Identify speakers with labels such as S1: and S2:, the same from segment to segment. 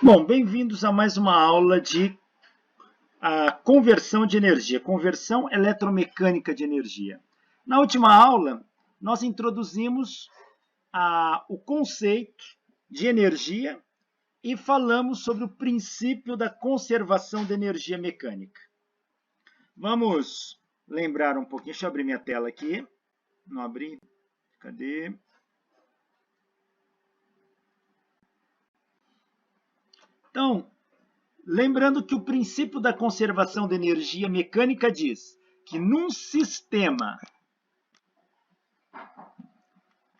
S1: Bom, bem-vindos a mais uma aula de conversão de energia, conversão eletromecânica de energia. Na última aula, nós introduzimos o conceito de energia e falamos sobre o princípio da conservação da energia mecânica. Vamos lembrar um pouquinho, deixa eu abrir minha tela aqui. Não abri, cadê? Então, lembrando que o princípio da conservação da energia mecânica diz que num sistema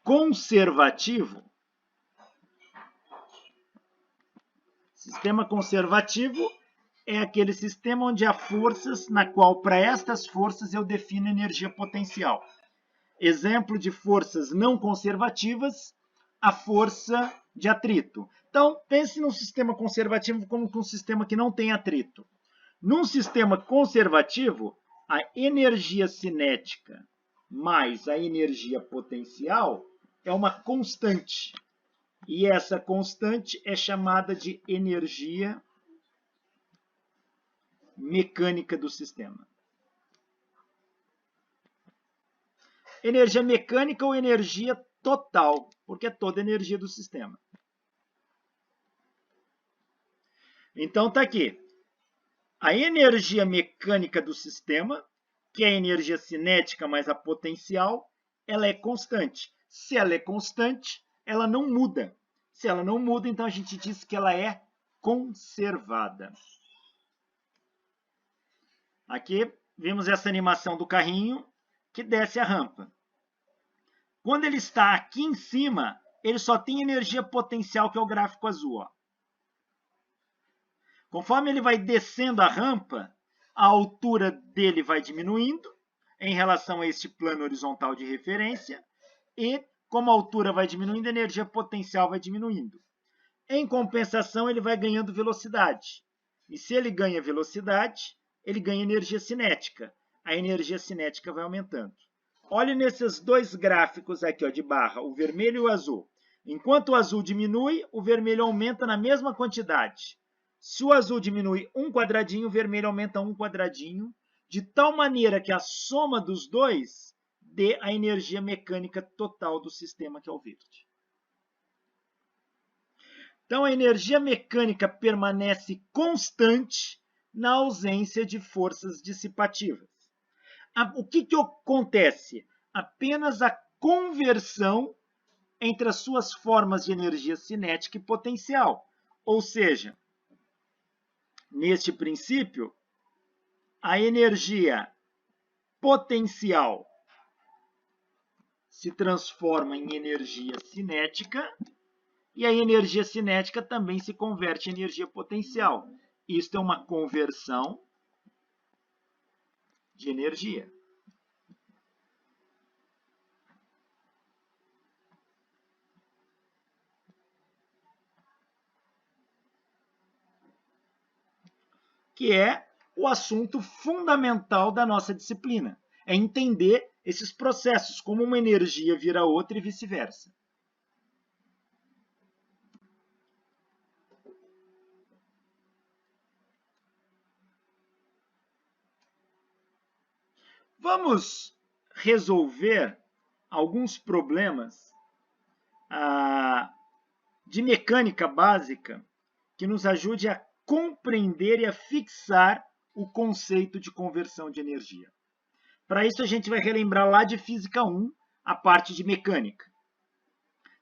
S1: conservativo, sistema conservativo é aquele sistema onde há forças na qual, para estas forças, eu defino energia potencial. Exemplo de forças não conservativas, a força de atrito. Então, pense num sistema conservativo como um sistema que não tem atrito. Num sistema conservativo, a energia cinética mais a energia potencial é uma constante. E essa constante é chamada de energia mecânica do sistema. Energia mecânica ou energia total, porque é toda a energia do sistema. Então está aqui. A energia mecânica do sistema, que é a energia cinética mais a potencial, ela é constante. Se ela é constante, ela não muda. Se ela não muda, então a gente diz que ela é conservada. Aqui vimos essa animação do carrinho que desce a rampa. Quando ele está aqui em cima, ele só tem energia potencial, que é o gráfico azul. Ó. Conforme ele vai descendo a rampa, a altura dele vai diminuindo em relação a este plano horizontal de referência e, como a altura vai diminuindo, a energia potencial vai diminuindo. Em compensação, ele vai ganhando velocidade. E se ele ganha velocidade, ele ganha energia cinética. A energia cinética vai aumentando. Olhe nesses dois gráficos aqui ó, de barra, o vermelho e o azul. Enquanto o azul diminui, o vermelho aumenta na mesma quantidade. Se o azul diminui um quadradinho, o vermelho aumenta um quadradinho, de tal maneira que a soma dos dois dê a energia mecânica total do sistema, que é o verde. Então, a energia mecânica permanece constante na ausência de forças dissipativas. O que acontece? Apenas a conversão entre as suas formas de energia cinética e potencial. Ou seja, neste princípio, a energia potencial se transforma em energia cinética e a energia cinética também se converte em energia potencial. Isto é uma conversão de energia. Que é o assunto fundamental da nossa disciplina. É entender esses processos, como uma energia vira outra e vice-versa. Vamos resolver alguns problemas de mecânica básica que nos ajude a compreender e a fixar o conceito de conversão de energia. Para isso, a gente vai relembrar lá de Física 1, a parte de mecânica.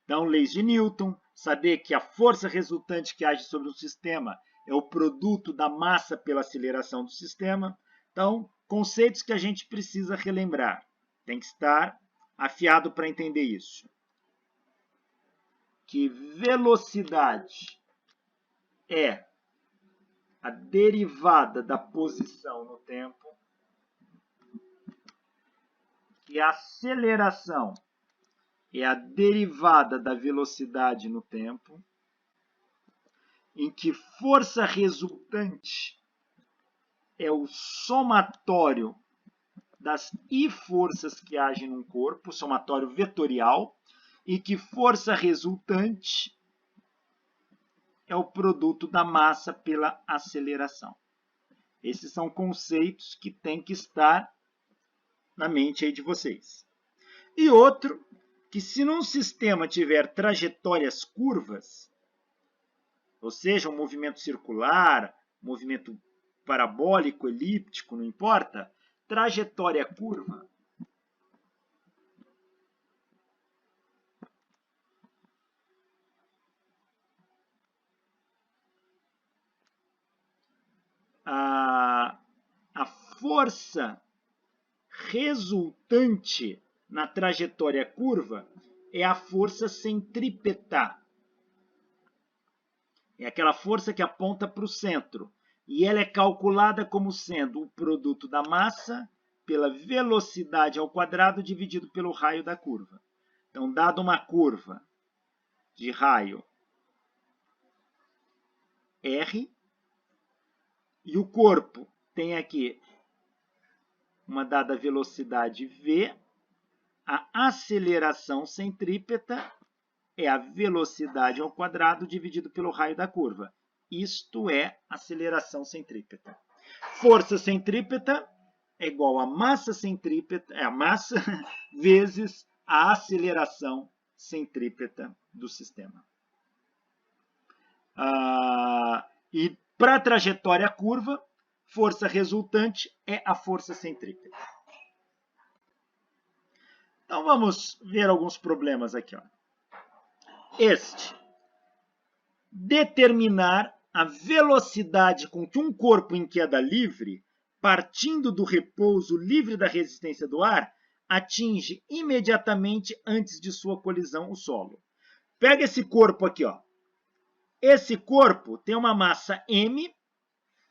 S1: Então, leis de Newton, saber que a força resultante que age sobre um sistema é o produto da massa pela aceleração do sistema. Então, conceitos que a gente precisa relembrar. Tem que estar afiado para entender isso. Que velocidade é a derivada da posição no tempo, que a aceleração é a derivada da velocidade no tempo, em que força resultante é o somatório das I forças que agem num corpo, somatório vetorial, e que força resultante é o produto da massa pela aceleração. Esses são conceitos que tem que estar na mente aí de vocês. E outro, que se num sistema tiver trajetórias curvas, ou seja, um movimento circular, movimento parabólico, elíptico, não importa, trajetória curva, a força resultante na trajetória curva é a força centrípeta. É aquela força que aponta para o centro. E ela é calculada como sendo o produto da massa pela velocidade ao quadrado dividido pelo raio da curva. Então, dado uma curva de raio R, e o corpo tem aqui uma dada velocidade V, a aceleração centrípeta é a velocidade ao quadrado dividido pelo raio da curva. Isto é aceleração centrípeta. Força centrípeta é igual a massa centrípeta, é a massa vezes a aceleração centrípeta do sistema. E para a trajetória curva, força resultante é a força centrípeta. Então vamos ver alguns problemas aqui. Ó. Determinar a velocidade com que um corpo em queda livre, partindo do repouso livre da resistência do ar, atinge imediatamente antes de sua colisão o solo. Pega esse corpo aqui, ó. Esse corpo tem uma massa m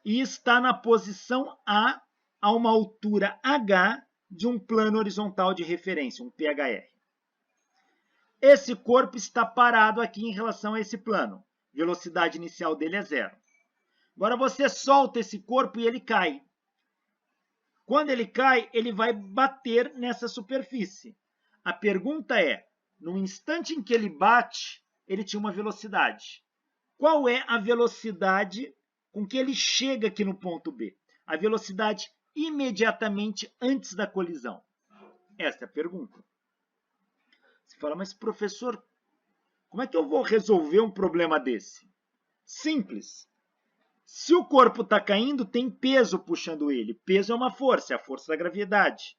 S1: e está na posição A uma altura h de um plano horizontal de referência, um PHR. Esse corpo está parado aqui em relação a esse plano. Velocidade inicial dele é 0. Agora você solta esse corpo e ele cai. Quando ele cai, ele vai bater nessa superfície. A pergunta é, no instante em que ele bate, ele tinha uma velocidade. Qual é a velocidade com que ele chega aqui no ponto B? A velocidade imediatamente antes da colisão. Esta é a pergunta. Você fala, mas professor, como é que eu vou resolver um problema desse? Simples. Se o corpo está caindo, tem peso puxando ele. Peso é uma força, é a força da gravidade.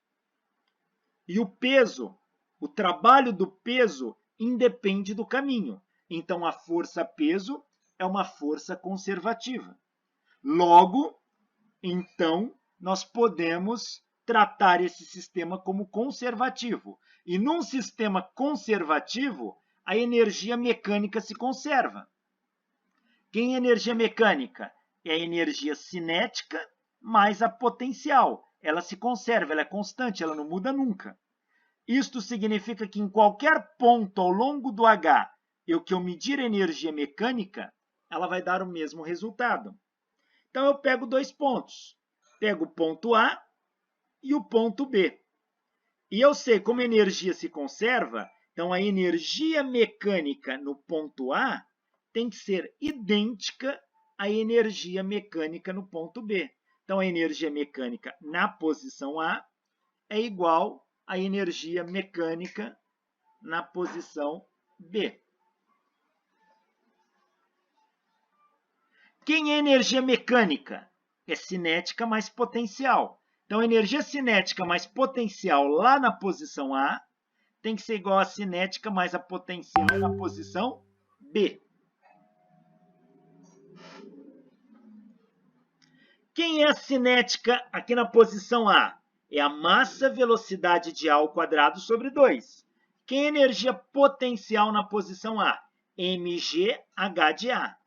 S1: E o peso, o trabalho do peso, independe do caminho. Então, a força-peso é uma força conservativa. Logo, então, nós podemos tratar esse sistema como conservativo. E num sistema conservativo, a energia mecânica se conserva. Quem é energia mecânica? É a energia cinética mais a potencial. Ela se conserva, ela é constante, ela não muda nunca. Isto significa que em qualquer ponto ao longo do H, que eu medir a energia mecânica, ela vai dar o mesmo resultado. Então, eu pego dois pontos. Pego o ponto A e o ponto B. E eu sei como a energia se conserva, então a energia mecânica no ponto A tem que ser idêntica à energia mecânica no ponto B. Então, a energia mecânica na posição A é igual à energia mecânica na posição B. Quem é energia mecânica? É cinética mais potencial. Então, a energia cinética mais potencial lá na posição A tem que ser igual a cinética mais a potencial na posição B. Quem é a cinética aqui na posição A? É a massa velocidade de A ao quadrado sobre 2. Quem é a energia potencial na posição A? mgh de A.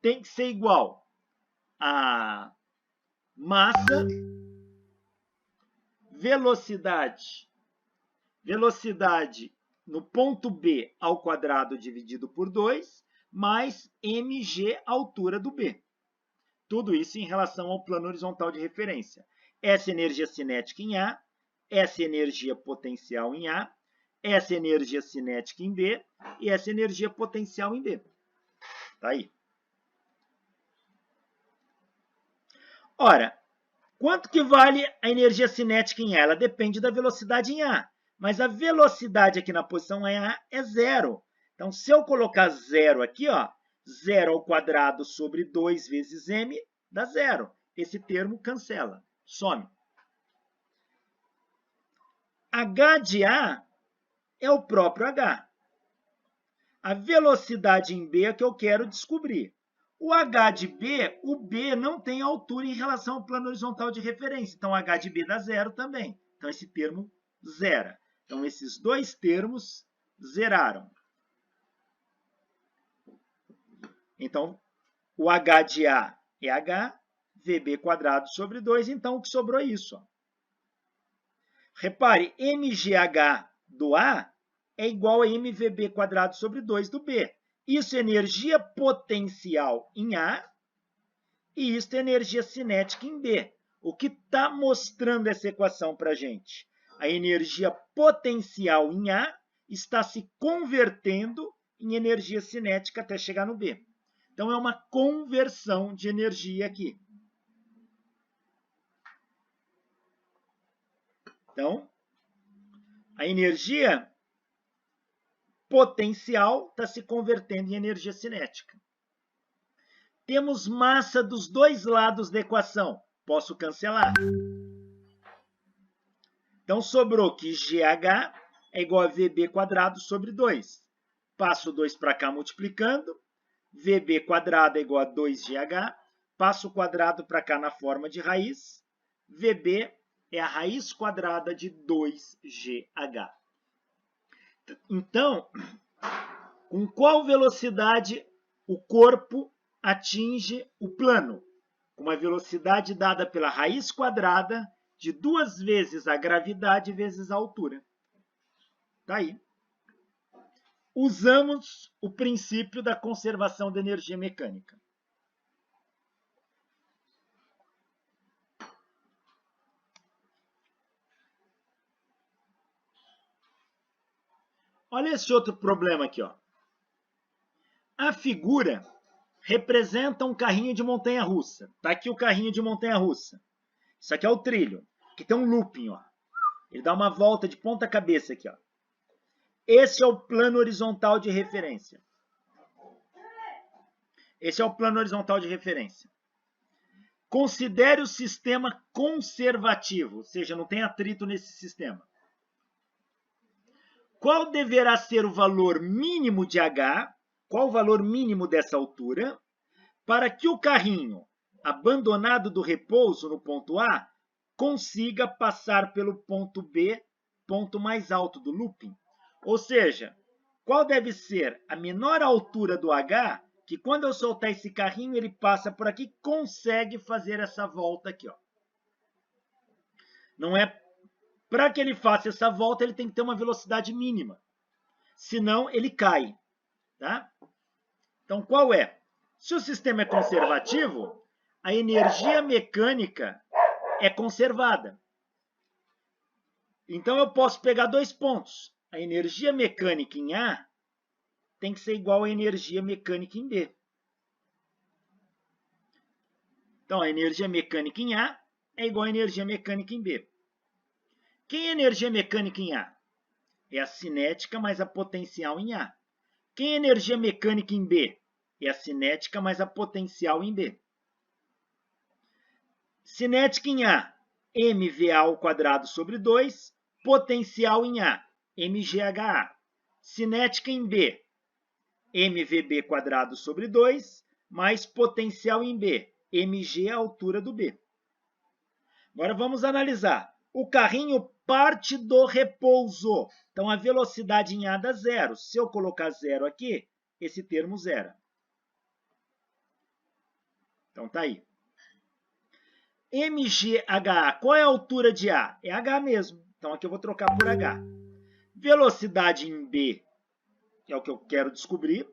S1: Tem que ser igual a massa, velocidade no ponto B ao quadrado dividido por 2, mais mg, altura do B. Tudo isso em relação ao plano horizontal de referência. Essa energia cinética em A, essa energia potencial em A, essa energia cinética em B e essa energia potencial em B. Tá aí. Ora, quanto que vale a energia cinética em A? Ela depende da velocidade em A. Mas a velocidade aqui na posição A é zero. Então, se eu colocar zero aqui, ó, 0 ao quadrado sobre 2 vezes m dá zero. Esse termo cancela, some. H de A é o próprio H. A velocidade em B é que eu quero descobrir. O H de B, o B não tem altura em relação ao plano horizontal de referência. Então, H de B dá zero também. Então, esse termo zera. Então, esses dois termos zeraram. Então, o H de A é H, VB quadrado sobre 2. Então, o que sobrou é isso. Ó. Repare, mgh do A é igual a mvb quadrado sobre 2 do B. Isso é energia potencial em A e isso é energia cinética em B. O que está mostrando essa equação para a gente? A energia potencial em A está se convertendo em energia cinética até chegar no B. Então, é uma conversão de energia aqui. Então, a energia potencial está se convertendo em energia cinética. Temos massa dos dois lados da equação. Posso cancelar. Então, sobrou que GH é igual a VB quadrado sobre 2. Passo 2 para cá multiplicando. VB quadrado é igual a 2GH. Passo o quadrado para cá na forma de raiz. VB é a raiz quadrada de 2GH. Então, com qual velocidade o corpo atinge o plano? Com uma velocidade dada pela raiz quadrada de 2 vezes a gravidade vezes a altura. Tá aí. Usamos o princípio da conservação da energia mecânica. Olha esse outro problema aqui, ó. A figura representa um carrinho de montanha-russa. Tá aqui o carrinho de montanha-russa. Isso aqui é o trilho. Aqui tem um looping, ó. Ele dá uma volta de ponta cabeça aqui, ó. Esse é o plano horizontal de referência. Esse é o plano horizontal de referência. Considere o sistema conservativo, ou seja, não tem atrito nesse sistema. Qual deverá ser o valor mínimo de H, qual o valor mínimo dessa altura, para que o carrinho, abandonado do repouso no ponto A, consiga passar pelo ponto B, ponto mais alto do looping? Ou seja, qual deve ser a menor altura do H, que quando eu soltar esse carrinho, ele passa por aqui e consegue fazer essa volta aqui, ó. Não é... Para que ele faça essa volta, ele tem que ter uma velocidade mínima. Senão, ele cai. Tá? Então, qual é? Se o sistema é conservativo, a energia mecânica é conservada. Então, eu posso pegar dois pontos. A energia mecânica em A tem que ser igual à energia mecânica em B. Então, a energia mecânica em A é igual à energia mecânica em B. Quem é energia mecânica em A? É a cinética mais a potencial em A. Quem é energia mecânica em B? É a cinética mais a potencial em B. Cinética em A, mVA ao quadrado sobre 2. Potencial em A, mGHA. Cinética em B, mVB quadrado sobre 2, mais potencial em B, mg a altura do B. Agora vamos analisar. O carrinho parte do repouso. Então, a velocidade em A dá zero. Se eu colocar zero aqui, esse termo zera. Então, tá aí. mGHA, qual é a altura de A? É H mesmo. Então, aqui eu vou trocar por H. Velocidade em B é o que eu quero descobrir.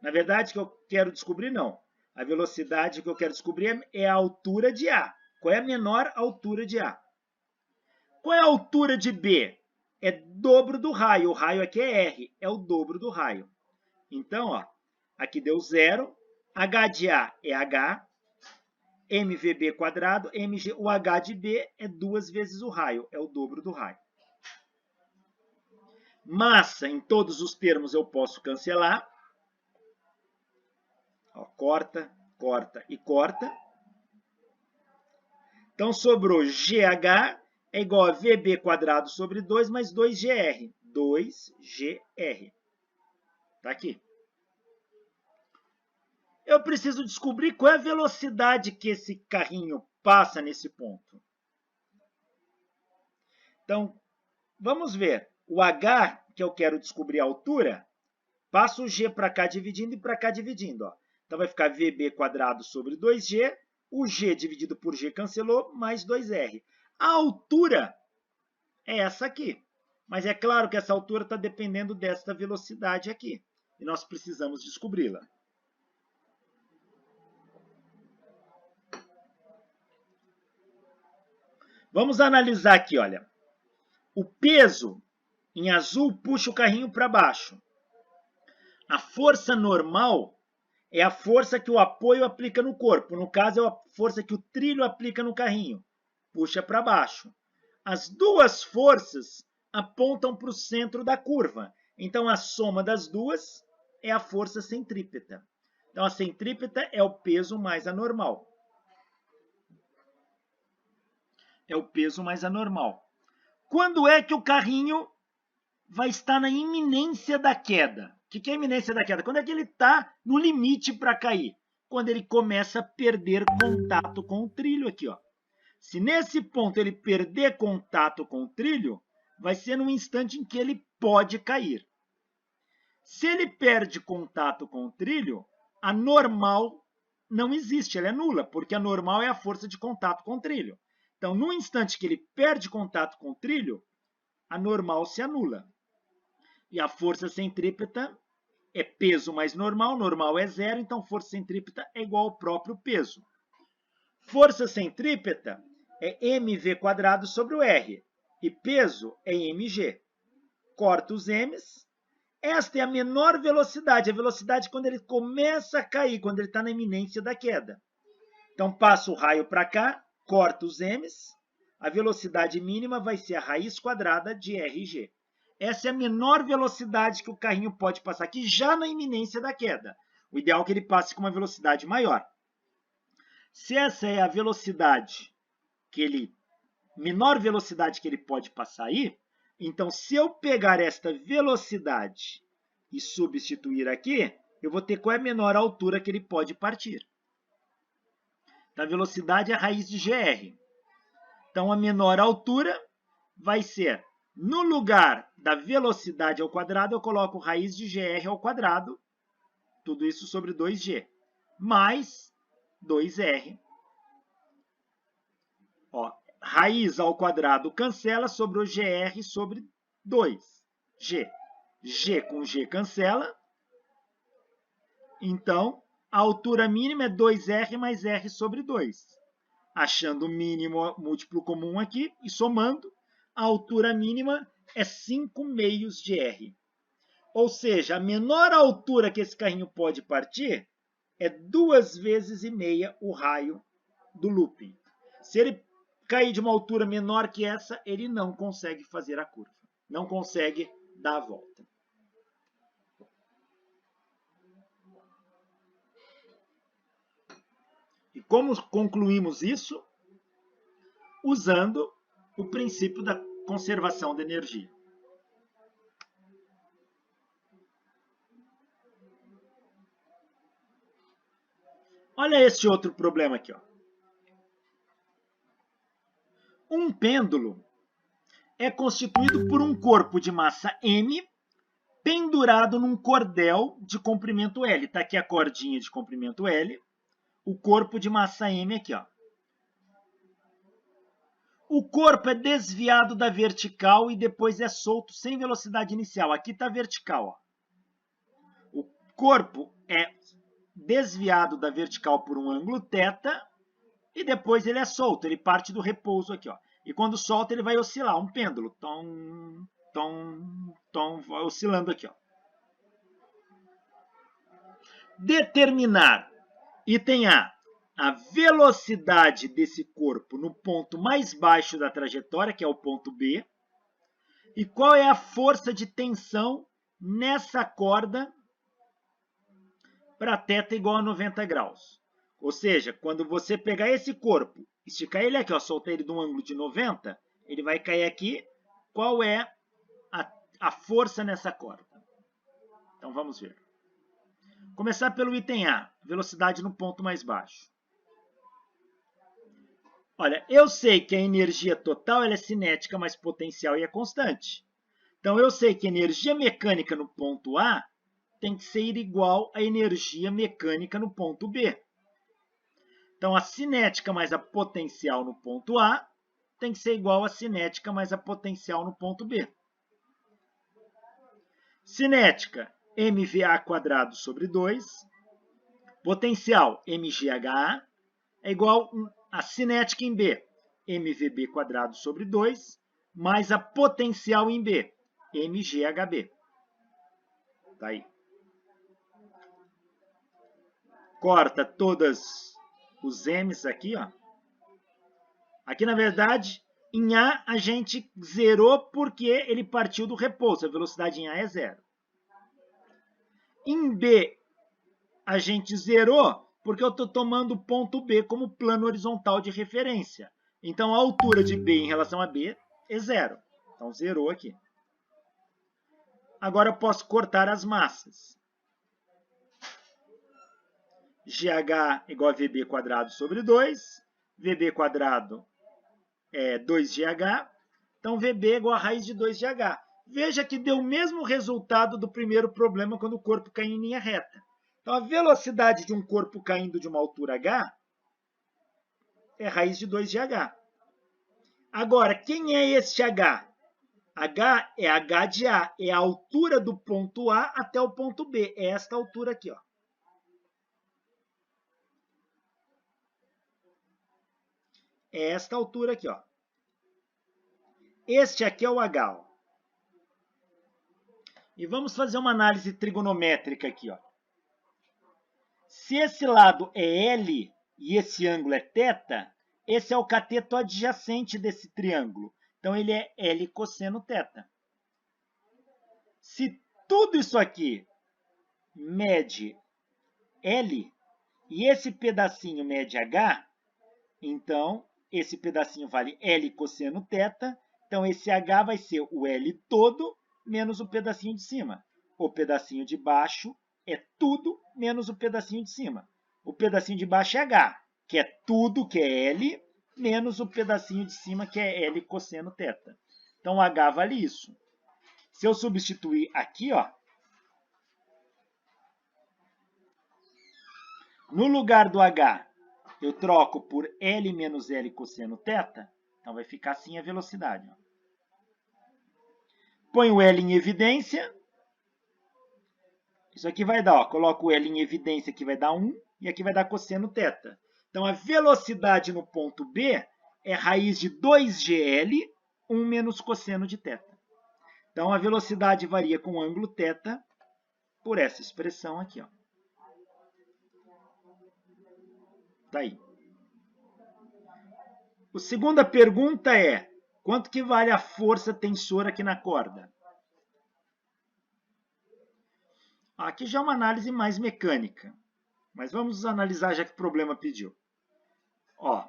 S1: Na verdade, o que eu quero descobrir, não. A velocidade que eu quero descobrir é a altura de A. Qual é a menor altura de A? Qual é a altura de B? É dobro do raio. O raio aqui é R, é o dobro do raio. Então, ó, aqui deu 0. H de A é H, mvb quadrado, mg, o H de B é 2 vezes o raio, é o dobro do raio. Massa, em todos os termos eu posso cancelar. Ó, corta, corta e corta. Então, sobrou GH é igual a VB quadrado sobre 2 mais 2GR. 2GR. Está aqui. Eu preciso descobrir qual é a velocidade que esse carrinho passa nesse ponto. Então, vamos ver. O H, que eu quero descobrir a altura, passa o G para cá dividindo e para cá dividindo. Ó. Então, vai ficar VB quadrado sobre 2G. O G dividido por G cancelou, mais 2R. A altura é essa aqui. Mas é claro que essa altura está dependendo desta velocidade aqui. E nós precisamos descobri-la. Vamos analisar aqui, olha. O peso em azul puxa o carrinho para baixo. A força normal é a força que o apoio aplica no corpo. No caso, é a força que o trilho aplica no carrinho. Puxa para baixo. As duas forças apontam para o centro da curva. Então, a soma das duas é a força centrípeta. Então, a centrípeta é o peso mais anormal. É o peso mais anormal. Quando é que o carrinho vai estar na iminência da queda? O que é a iminência da queda? Quando é que ele está no limite para cair? Quando ele começa a perder contato com o trilho aqui, ó. Se nesse ponto ele perder contato com o trilho, vai ser no instante em que ele pode cair. Se ele perde contato com o trilho, a normal não existe, ela é nula, porque a normal é a força de contato com o trilho. Então, no instante que ele perde contato com o trilho, a normal se anula. E a força centrípeta é peso mais normal, normal é 0, então força centrípeta é igual ao próprio peso. Força centrípeta é mv quadrado sobre o R, e peso é mg. Corta os m's. Esta é a menor velocidade, a velocidade quando ele começa a cair, quando ele está na iminência da queda. Então, passa o raio para cá, corta os m's, a velocidade mínima vai ser a raiz quadrada de RG. Essa é a menor velocidade que o carrinho pode passar aqui, já na iminência da queda. O ideal é que ele passe com uma velocidade maior. Se essa é a velocidade menor velocidade que ele pode passar aí, então se eu pegar esta velocidade e substituir aqui, eu vou ter qual é a menor altura que ele pode partir. Então, a velocidade é a raiz de GR. Então, a menor altura vai ser, no lugar da velocidade ao quadrado, eu coloco raiz de GR ao quadrado, tudo isso sobre 2G, mais 2R. Ó, raiz ao quadrado cancela, sobrou GR sobre 2G. G com G cancela. Então, a altura mínima é 2R mais R sobre 2. Achando o mínimo múltiplo comum aqui e somando, a altura mínima é 5 meios de R. Ou seja, a menor altura que esse carrinho pode partir é 2 vezes e meia o raio do looping. Se ele cair de uma altura menor que essa, ele não consegue fazer a curva. Não consegue dar a volta. E como concluímos isso? Usando o princípio da conservação de energia. Olha este outro problema aqui, ó. Um pêndulo é constituído por um corpo de massa M pendurado num cordel de comprimento L. Está aqui a cordinha de comprimento L. O corpo de massa M aqui, ó. O corpo é desviado da vertical e depois é solto sem velocidade inicial. Aqui está vertical, ó. O corpo é desviado da vertical por um ângulo θ e depois ele é solto. Ele parte do repouso aqui, ó. E quando solta, ele vai oscilar, um pêndulo. Tom, tom, tom, vai oscilando aqui, ó. determinar, item A velocidade desse corpo no ponto mais baixo da trajetória, que é o ponto B, e qual é a força de tensão nessa corda para θ igual a 90 graus. Ou seja, quando você pegar esse corpo, esticar ele aqui, ó, soltar ele de um ângulo de 90, ele vai cair aqui. Qual é a força nessa corda? Então vamos ver. Começar pelo item A, velocidade no ponto mais baixo. Olha, eu sei que a energia total ela é cinética, mas potencial e é constante. Então eu sei que a energia mecânica no ponto A tem que ser igual à energia mecânica no ponto B. Então a cinética mais a potencial no ponto A tem que ser igual à cinética mais a potencial no ponto B. Cinética, mva² sobre 2. Potencial, mgha, é igual a cinética em B, mvb² sobre 2, mais a potencial em B, mghb. Tá aí. Corta todos os m's aqui, ó. Aqui, na verdade, em A a gente zerou porque ele partiu do repouso. A velocidade em A é 0. Em B, a gente zerou porque eu estou tomando o ponto B como plano horizontal de referência. Então, a altura de B em relação a B é 0. Então, zerou aqui. Agora, eu posso cortar as massas. GH igual a VB² sobre 2. VB² é 2GH. Então, VB é igual a raiz de 2GH. Veja que deu o mesmo resultado do primeiro problema quando o corpo cai em linha reta. Então, a velocidade de um corpo caindo de uma altura h é raiz de 2GH. Agora, quem é este h? H é h de A, é a altura do ponto A até o ponto B. É esta altura aqui, ó. É esta altura aqui, ó. Este aqui é o h, ó. E vamos fazer uma análise trigonométrica aqui, ó. Se esse lado é L e esse ângulo é θ, esse é o cateto adjacente desse triângulo. Então, ele é L cosseno θ. Se tudo isso aqui mede L e esse pedacinho mede H, então, esse pedacinho vale L cosseno θ. Então, esse H vai ser o L todo menos o pedacinho de cima. O pedacinho de baixo é tudo menos o pedacinho de cima. O pedacinho de baixo é H, que é tudo que é L, menos o pedacinho de cima, que é L cosseno θ. Então, H vale isso. Se eu substituir aqui, ó, no lugar do H, eu troco por L menos L cosseno θ, então vai ficar assim a velocidade. Ó. Põe o L em evidência. Isso aqui vai dar, ó, coloco o L em evidência, que vai dar 1, e aqui vai dar cosseno θ. Então, a velocidade no ponto B é raiz de 2GL, 1 menos cosseno de θ. Então, a velocidade varia com o ângulo θ por essa expressão aqui, ó. Tá aí. A segunda pergunta é, quanto que vale a força tensora aqui na corda? Aqui já é uma análise mais mecânica, mas vamos analisar já que o problema pediu. Ó,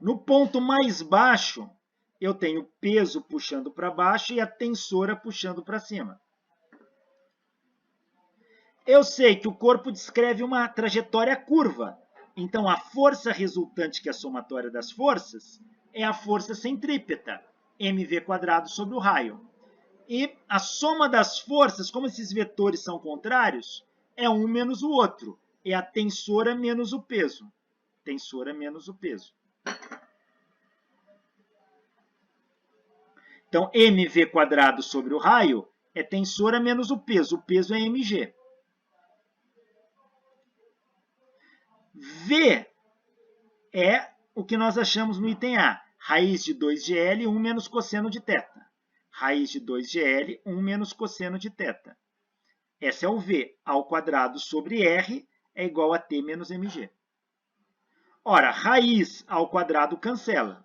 S1: no ponto mais baixo, eu tenho peso puxando para baixo e a tensora puxando para cima. Eu sei que o corpo descreve uma trajetória curva, então a força resultante, que é a somatória das forças, é a força centrípeta, mv² sobre o raio. E a soma das forças, como esses vetores são contrários, é um menos o outro. É a tensora menos o peso. Tensora menos o peso. Então, mv² sobre o raio é tensora menos o peso. O peso é mg. V é o que nós achamos no item A. Raiz de 2GL, 1 menos cosseno de θ. Raiz de 2GL, 1 menos cosseno de θ. Esse é o V. A ao quadrado sobre R é igual a T menos mg. Ora, raiz ao quadrado cancela.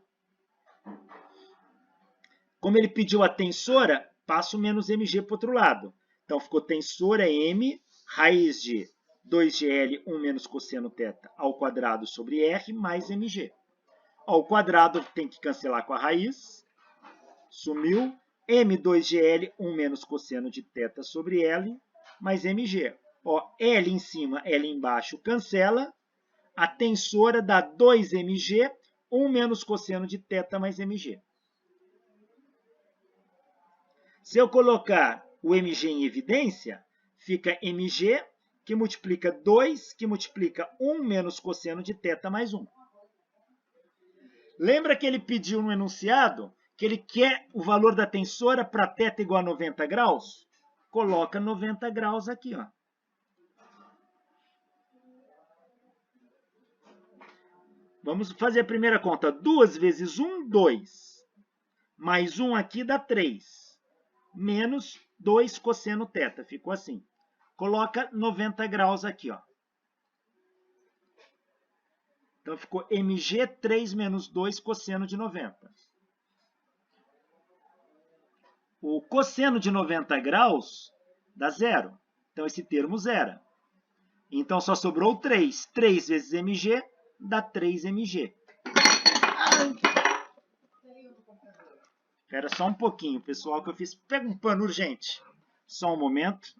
S1: Como ele pediu a tensora, passo menos mg para o outro lado. Então, ficou tensora m, raiz de 2gl, 1 menos cosseno θ ao quadrado sobre R mais mg. Ó, o quadrado tem que cancelar com a raiz. Sumiu. M2gl, 1 menos cosseno de θ sobre L, mais mg. Ó, L em cima, L embaixo, cancela. A tensora dá 2mg, 1 menos cosseno de θ mais mg. Se eu colocar o mg em evidência, fica mg, que multiplica 2, que multiplica 1 menos cosseno de θ mais 1. Lembra que ele pediu no enunciado que ele quer o valor da tensora para θ igual a 90 graus? Coloca 90 graus aqui, ó. Vamos fazer a primeira conta. 2 vezes 1, 2. Mais 1 aqui dá 3. Menos 2 cosseno θ. Ficou assim. Coloca 90 graus aqui, ó. Então, ficou mg 3 menos 2 cosseno de 90. O cosseno de 90 graus dá zero. Então, esse termo zera. Então, só sobrou 3. 3 vezes mg dá 3mg. Espera só um pouquinho, pessoal, que eu fiz. Pega um pano urgente. Só um momento.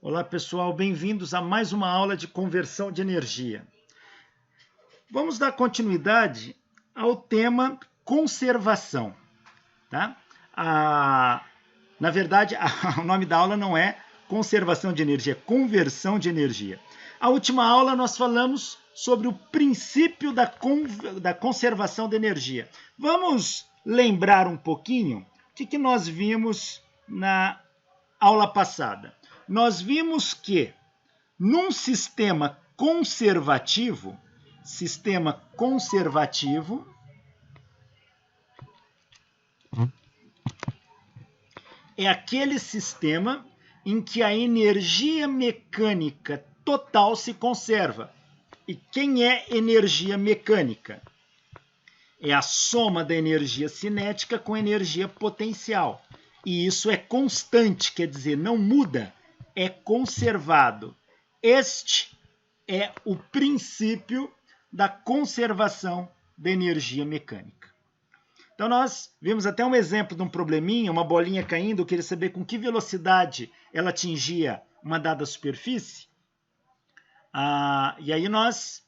S1: Olá, pessoal. Bem-vindos a mais uma aula de conversão de energia. Vamos dar continuidade ao tema conservação. Tá? Na verdade, o nome da aula não é conservação de energia, é conversão de energia. A última aula nós falamos sobre o princípio da conservação de energia. Vamos lembrar um pouquinho o que nós vimos na aula passada. Nós vimos que num sistema conservativo é aquele sistema em que a energia mecânica total se conserva. E quem é energia mecânica? É a soma da energia cinética com a energia potencial. E isso é constante, quer dizer, não muda, é conservado. Este é o princípio da conservação da energia mecânica. Então, nós vimos até um exemplo de um probleminha, uma bolinha caindo, eu queria saber com que velocidade ela atingia uma dada superfície. E aí nós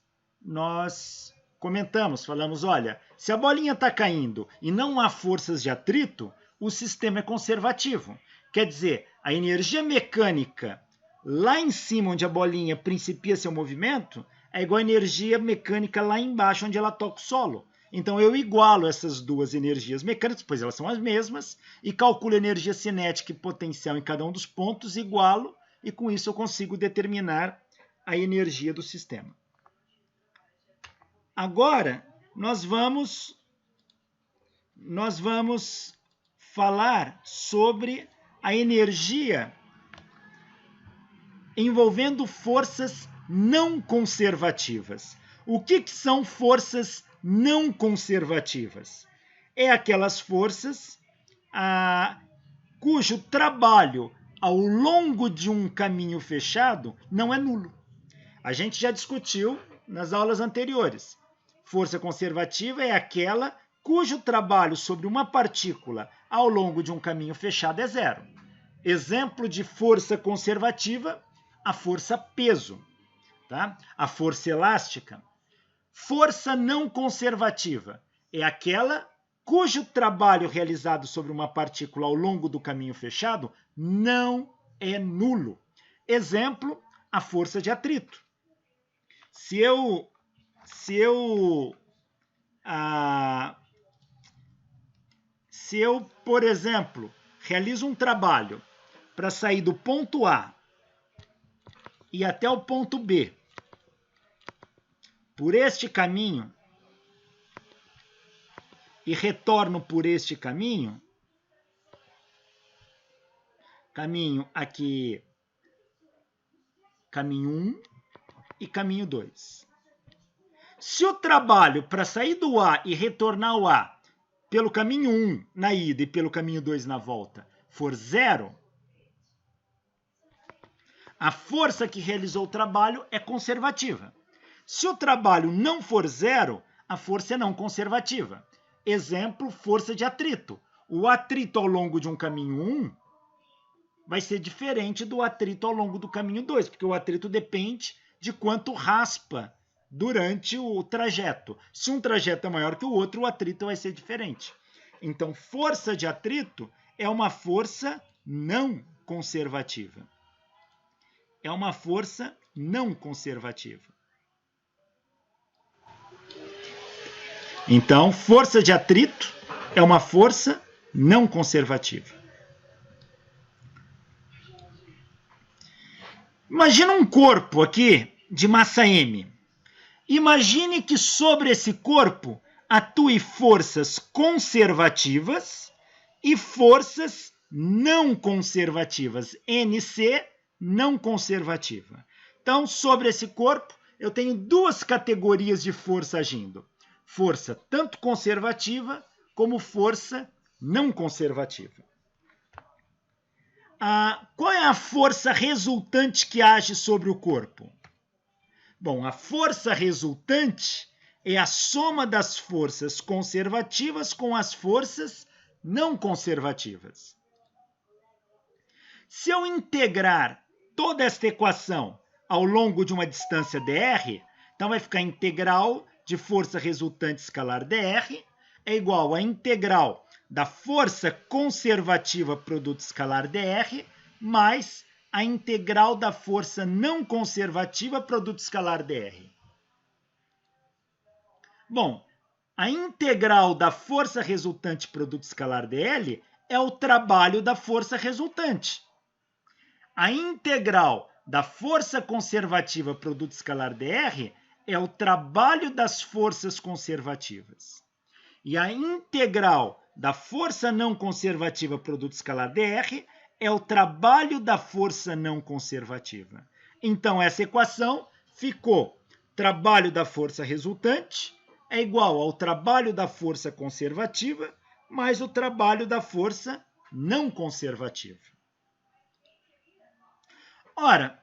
S1: comentamos, falamos, olha, se a bolinha está caindo e não há forças de atrito, o sistema é conservativo. Quer dizer, a energia mecânica lá em cima, onde a bolinha principia seu movimento, é igual à energia mecânica lá embaixo, onde ela toca o solo. Então, eu igualo essas duas energias mecânicas, pois elas são as mesmas, e calculo a energia cinética e potencial em cada um dos pontos, igualo, e com isso eu consigo determinar a energia do sistema. Agora, nós vamos falar sobre a energia envolvendo forças não conservativas. O que são forças não conservativas? É aquelas forças cujo trabalho ao longo de um caminho fechado não é nulo. A gente já discutiu nas aulas anteriores. Força conservativa é aquela cujo trabalho sobre uma partícula ao longo de um caminho fechado é zero. Exemplo de força conservativa, a força peso, tá? A força elástica. Força não conservativa é aquela cujo trabalho realizado sobre uma partícula ao longo do caminho fechado não é nulo. Exemplo, a força de atrito. Se eu por exemplo, realizo um trabalho para sair do ponto A e até o ponto B, por este caminho, e retorno por este caminho, caminho aqui, caminho 1 e caminho 2. Se o trabalho para sair do A e retornar ao A pelo caminho 1 na ida e pelo caminho 2 na volta for 0, a força que realizou o trabalho é conservativa. Se o trabalho não for 0, a força é não conservativa. Exemplo, força de atrito. O atrito ao longo de um caminho 1 vai ser diferente do atrito ao longo do caminho 2, porque o atrito depende de quanto raspa durante o trajeto. Se um trajeto é maior que o outro, o atrito vai ser diferente. Então, força de atrito é uma força não conservativa. É uma força não conservativa. Então, força de atrito é uma força não conservativa. Imagina um corpo aqui de massa M. Imagine que sobre esse corpo atue forças conservativas e forças não conservativas. NC não conservativa. Então, sobre esse corpo, eu tenho duas categorias de força agindo. Força tanto conservativa como força não conservativa. Qual é a força resultante que age sobre o corpo? Bom, a força resultante é a soma das forças conservativas com as forças não conservativas. Se eu integrar toda esta equação ao longo de uma distância dr, então vai ficar a integral de força resultante escalar dr é igual à integral da força conservativa produto escalar dr mais a integral da força não conservativa produto escalar dr. Bom, a integral da força resultante produto escalar dl é o trabalho da força resultante. A integral da força conservativa produto escalar dr é o trabalho das forças conservativas. E a integral da força não conservativa produto escalar dr é o trabalho da força não conservativa. Então, essa equação ficou: trabalho da força resultante é igual ao trabalho da força conservativa mais o trabalho da força não conservativa. Ora,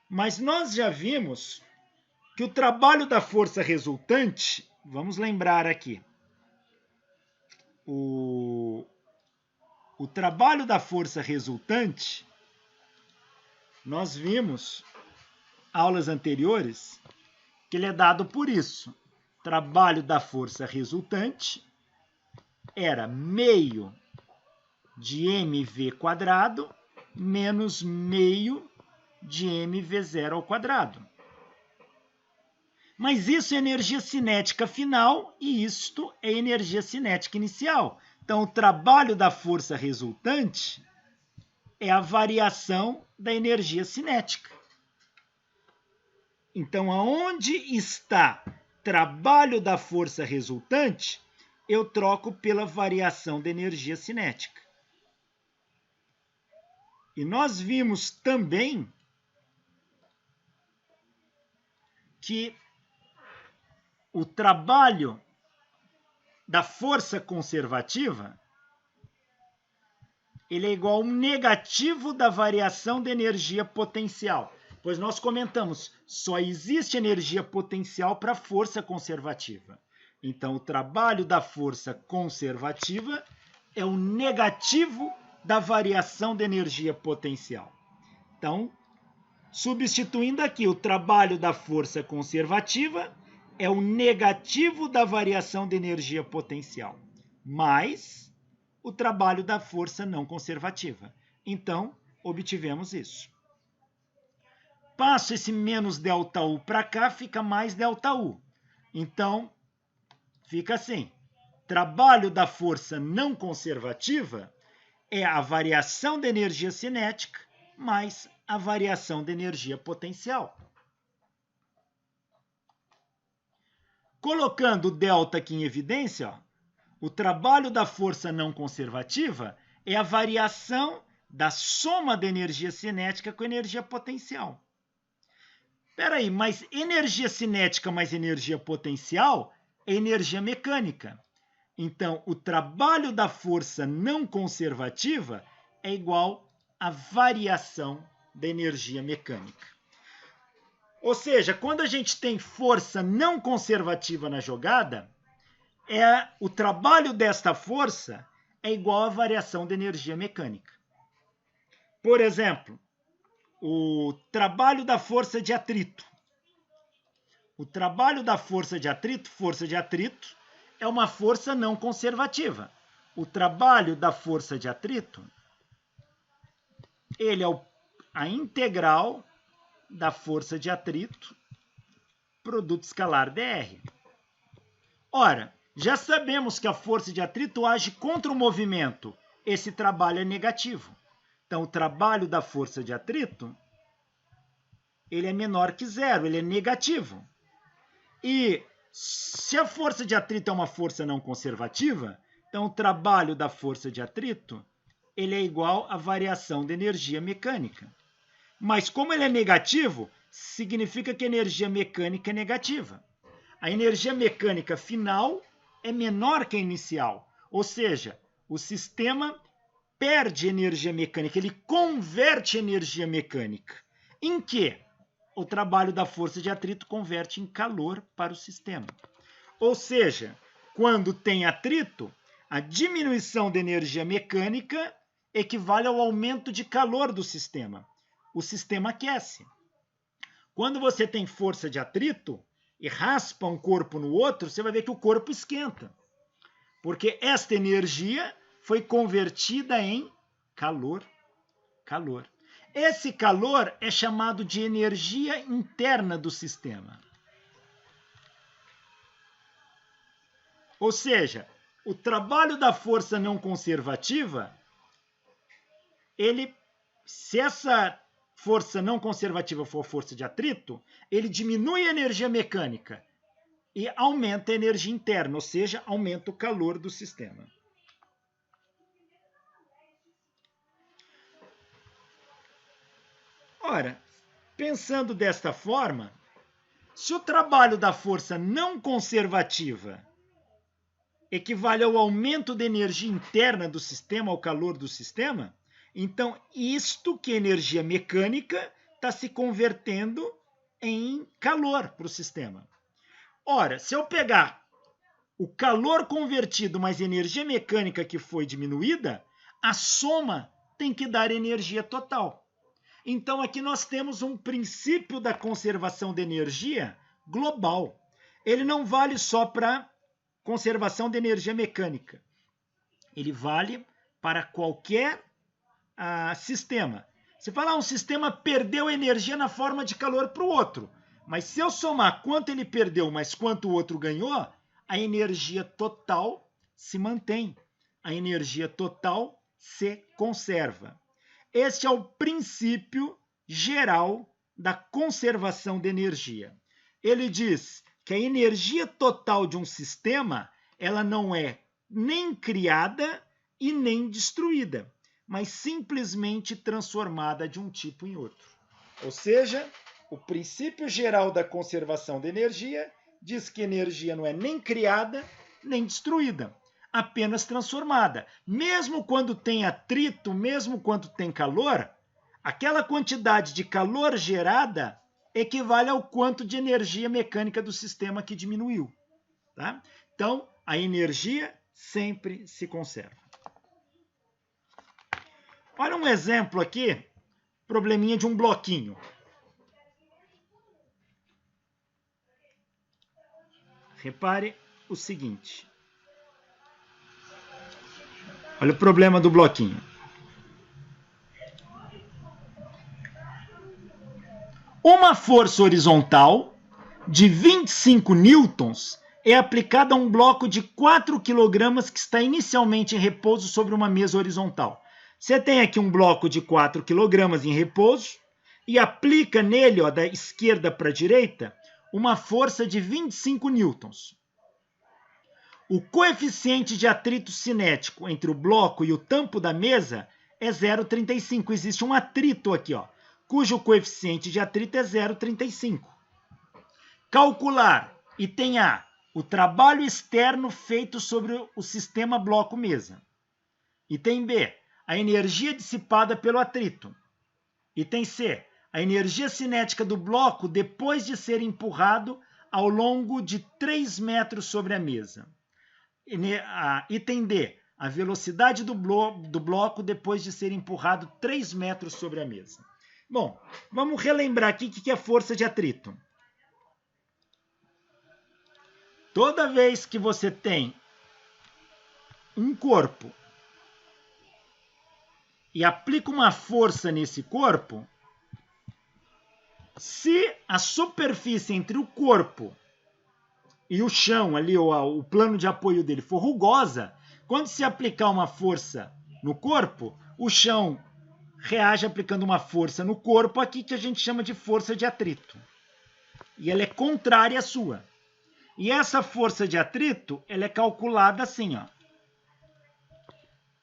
S1: mas nós já vimos que o trabalho da força resultante, vamos lembrar aqui, o trabalho da força resultante, nós vimos aulas anteriores que ele é dado por isso. Trabalho da força resultante era meio de mv² menos meio de mv0 ao quadrado. Mas isso é energia cinética final e isto é energia cinética inicial. Então, o trabalho da força resultante é a variação da energia cinética. Então, aonde está trabalho da força resultante, eu troco pela variação da energia cinética. E nós vimos também que o trabalho da força conservativa ele é igual ao negativo da variação da energia potencial. Pois nós comentamos, só existe energia potencial para força conservativa. Então, o trabalho da força conservativa é o negativo da variação da energia potencial. Então, substituindo aqui, o trabalho da força conservativa é o negativo da variação de energia potencial, mais o trabalho da força não conservativa. Então, obtivemos isso. Passo esse menos ΔU para cá, fica mais ΔU. Então, fica assim. Trabalho da força não conservativa é a variação da energia cinética mais a variação da energia potencial. Colocando o delta aqui em evidência, ó, O trabalho da força não conservativa é a variação da soma da energia cinética com energia potencial. Espera aí, mas energia cinética mais energia potencial é energia mecânica. Então, o trabalho da força não conservativa é igual à variação da energia mecânica. Ou seja, quando a gente tem força não conservativa na jogada, o trabalho desta força é igual à variação da energia mecânica. Por exemplo, o trabalho da força de atrito. O trabalho da força de atrito, é uma força não conservativa. O trabalho da força de atrito, ele é a integral da força de atrito, produto escalar dr. Ora, já sabemos que a força de atrito age contra o movimento. Esse trabalho é negativo. Então, o trabalho da força de atrito, ele é menor que zero, ele é negativo. E se a força de atrito é uma força não conservativa, então o trabalho da força de atrito, ele é igual à variação da energia mecânica. Mas como ele é negativo, significa que a energia mecânica é negativa. A energia mecânica final é menor que a inicial. Ou seja, o sistema perde energia mecânica, ele converte energia mecânica. Em quê? O trabalho da força de atrito converte em calor para o sistema. Ou seja, quando tem atrito, a diminuição da energia mecânica equivale ao aumento de calor do sistema. O sistema aquece. Quando você tem força de atrito e raspa um corpo no outro, você vai ver que o corpo esquenta. Porque esta energia foi convertida em calor. Esse calor é chamado de energia interna do sistema. Ou seja, o trabalho da força não conservativa, se essa força não conservativa for força de atrito, ele diminui a energia mecânica e aumenta a energia interna, ou seja, aumenta o calor do sistema. Ora, pensando desta forma, se o trabalho da força não conservativa equivale ao aumento da energia interna do sistema, ao calor do sistema, então isto que é energia mecânica está se convertendo em calor para o sistema. Ora, se eu pegar o calor convertido mais energia mecânica que foi diminuída, a soma tem que dar energia total. Então, aqui nós temos um princípio da conservação de energia global. Ele não vale só para conservação de energia mecânica. Ele vale para qualquer sistema. Você fala, um sistema perdeu energia na forma de calor para o outro. Mas se eu somar quanto ele perdeu mais quanto o outro ganhou, a energia total se mantém. A energia total se conserva. Este é o princípio geral da conservação de energia. Ele diz que a energia total de um sistema, ela não é nem criada e nem destruída, mas simplesmente transformada de um tipo em outro. Ou seja, o princípio geral da conservação de energia diz que energia não é nem criada nem destruída, apenas transformada. Mesmo quando tem atrito, mesmo quando tem calor, aquela quantidade de calor gerada equivale ao quanto de energia mecânica do sistema que diminuiu. Tá? Então, a energia sempre se conserva. Olha um exemplo aqui, probleminha de um bloquinho. Repare o seguinte. Olha o problema do bloquinho. Uma força horizontal de 25 newtons é aplicada a um bloco de 4 kg que está inicialmente em repouso sobre uma mesa horizontal. Você tem aqui um bloco de 4 kg em repouso e aplica nele, da esquerda para a direita, uma força de 25 newtons. O coeficiente de atrito cinético entre o bloco e o tampo da mesa é 0,35. Existe um atrito aqui, ó, cujo coeficiente de atrito é 0,35. Calcular, item A, o trabalho externo feito sobre o sistema bloco-mesa. Item B, a energia dissipada pelo atrito. Item C, a energia cinética do bloco depois de ser empurrado ao longo de 3 metros sobre a mesa. Item D, a velocidade do bloco depois de ser empurrado 3 metros sobre a mesa. Bom, vamos relembrar aqui o que é força de atrito. Toda vez que você tem um corpo e aplica uma força nesse corpo, se a superfície entre o corpo e o chão ali, ou o plano de apoio dele for rugosa, quando se aplicar uma força no corpo, o chão reage aplicando uma força no corpo aqui que a gente chama de força de atrito. E ela é contrária à sua. E essa força de atrito, ela é calculada assim, ó.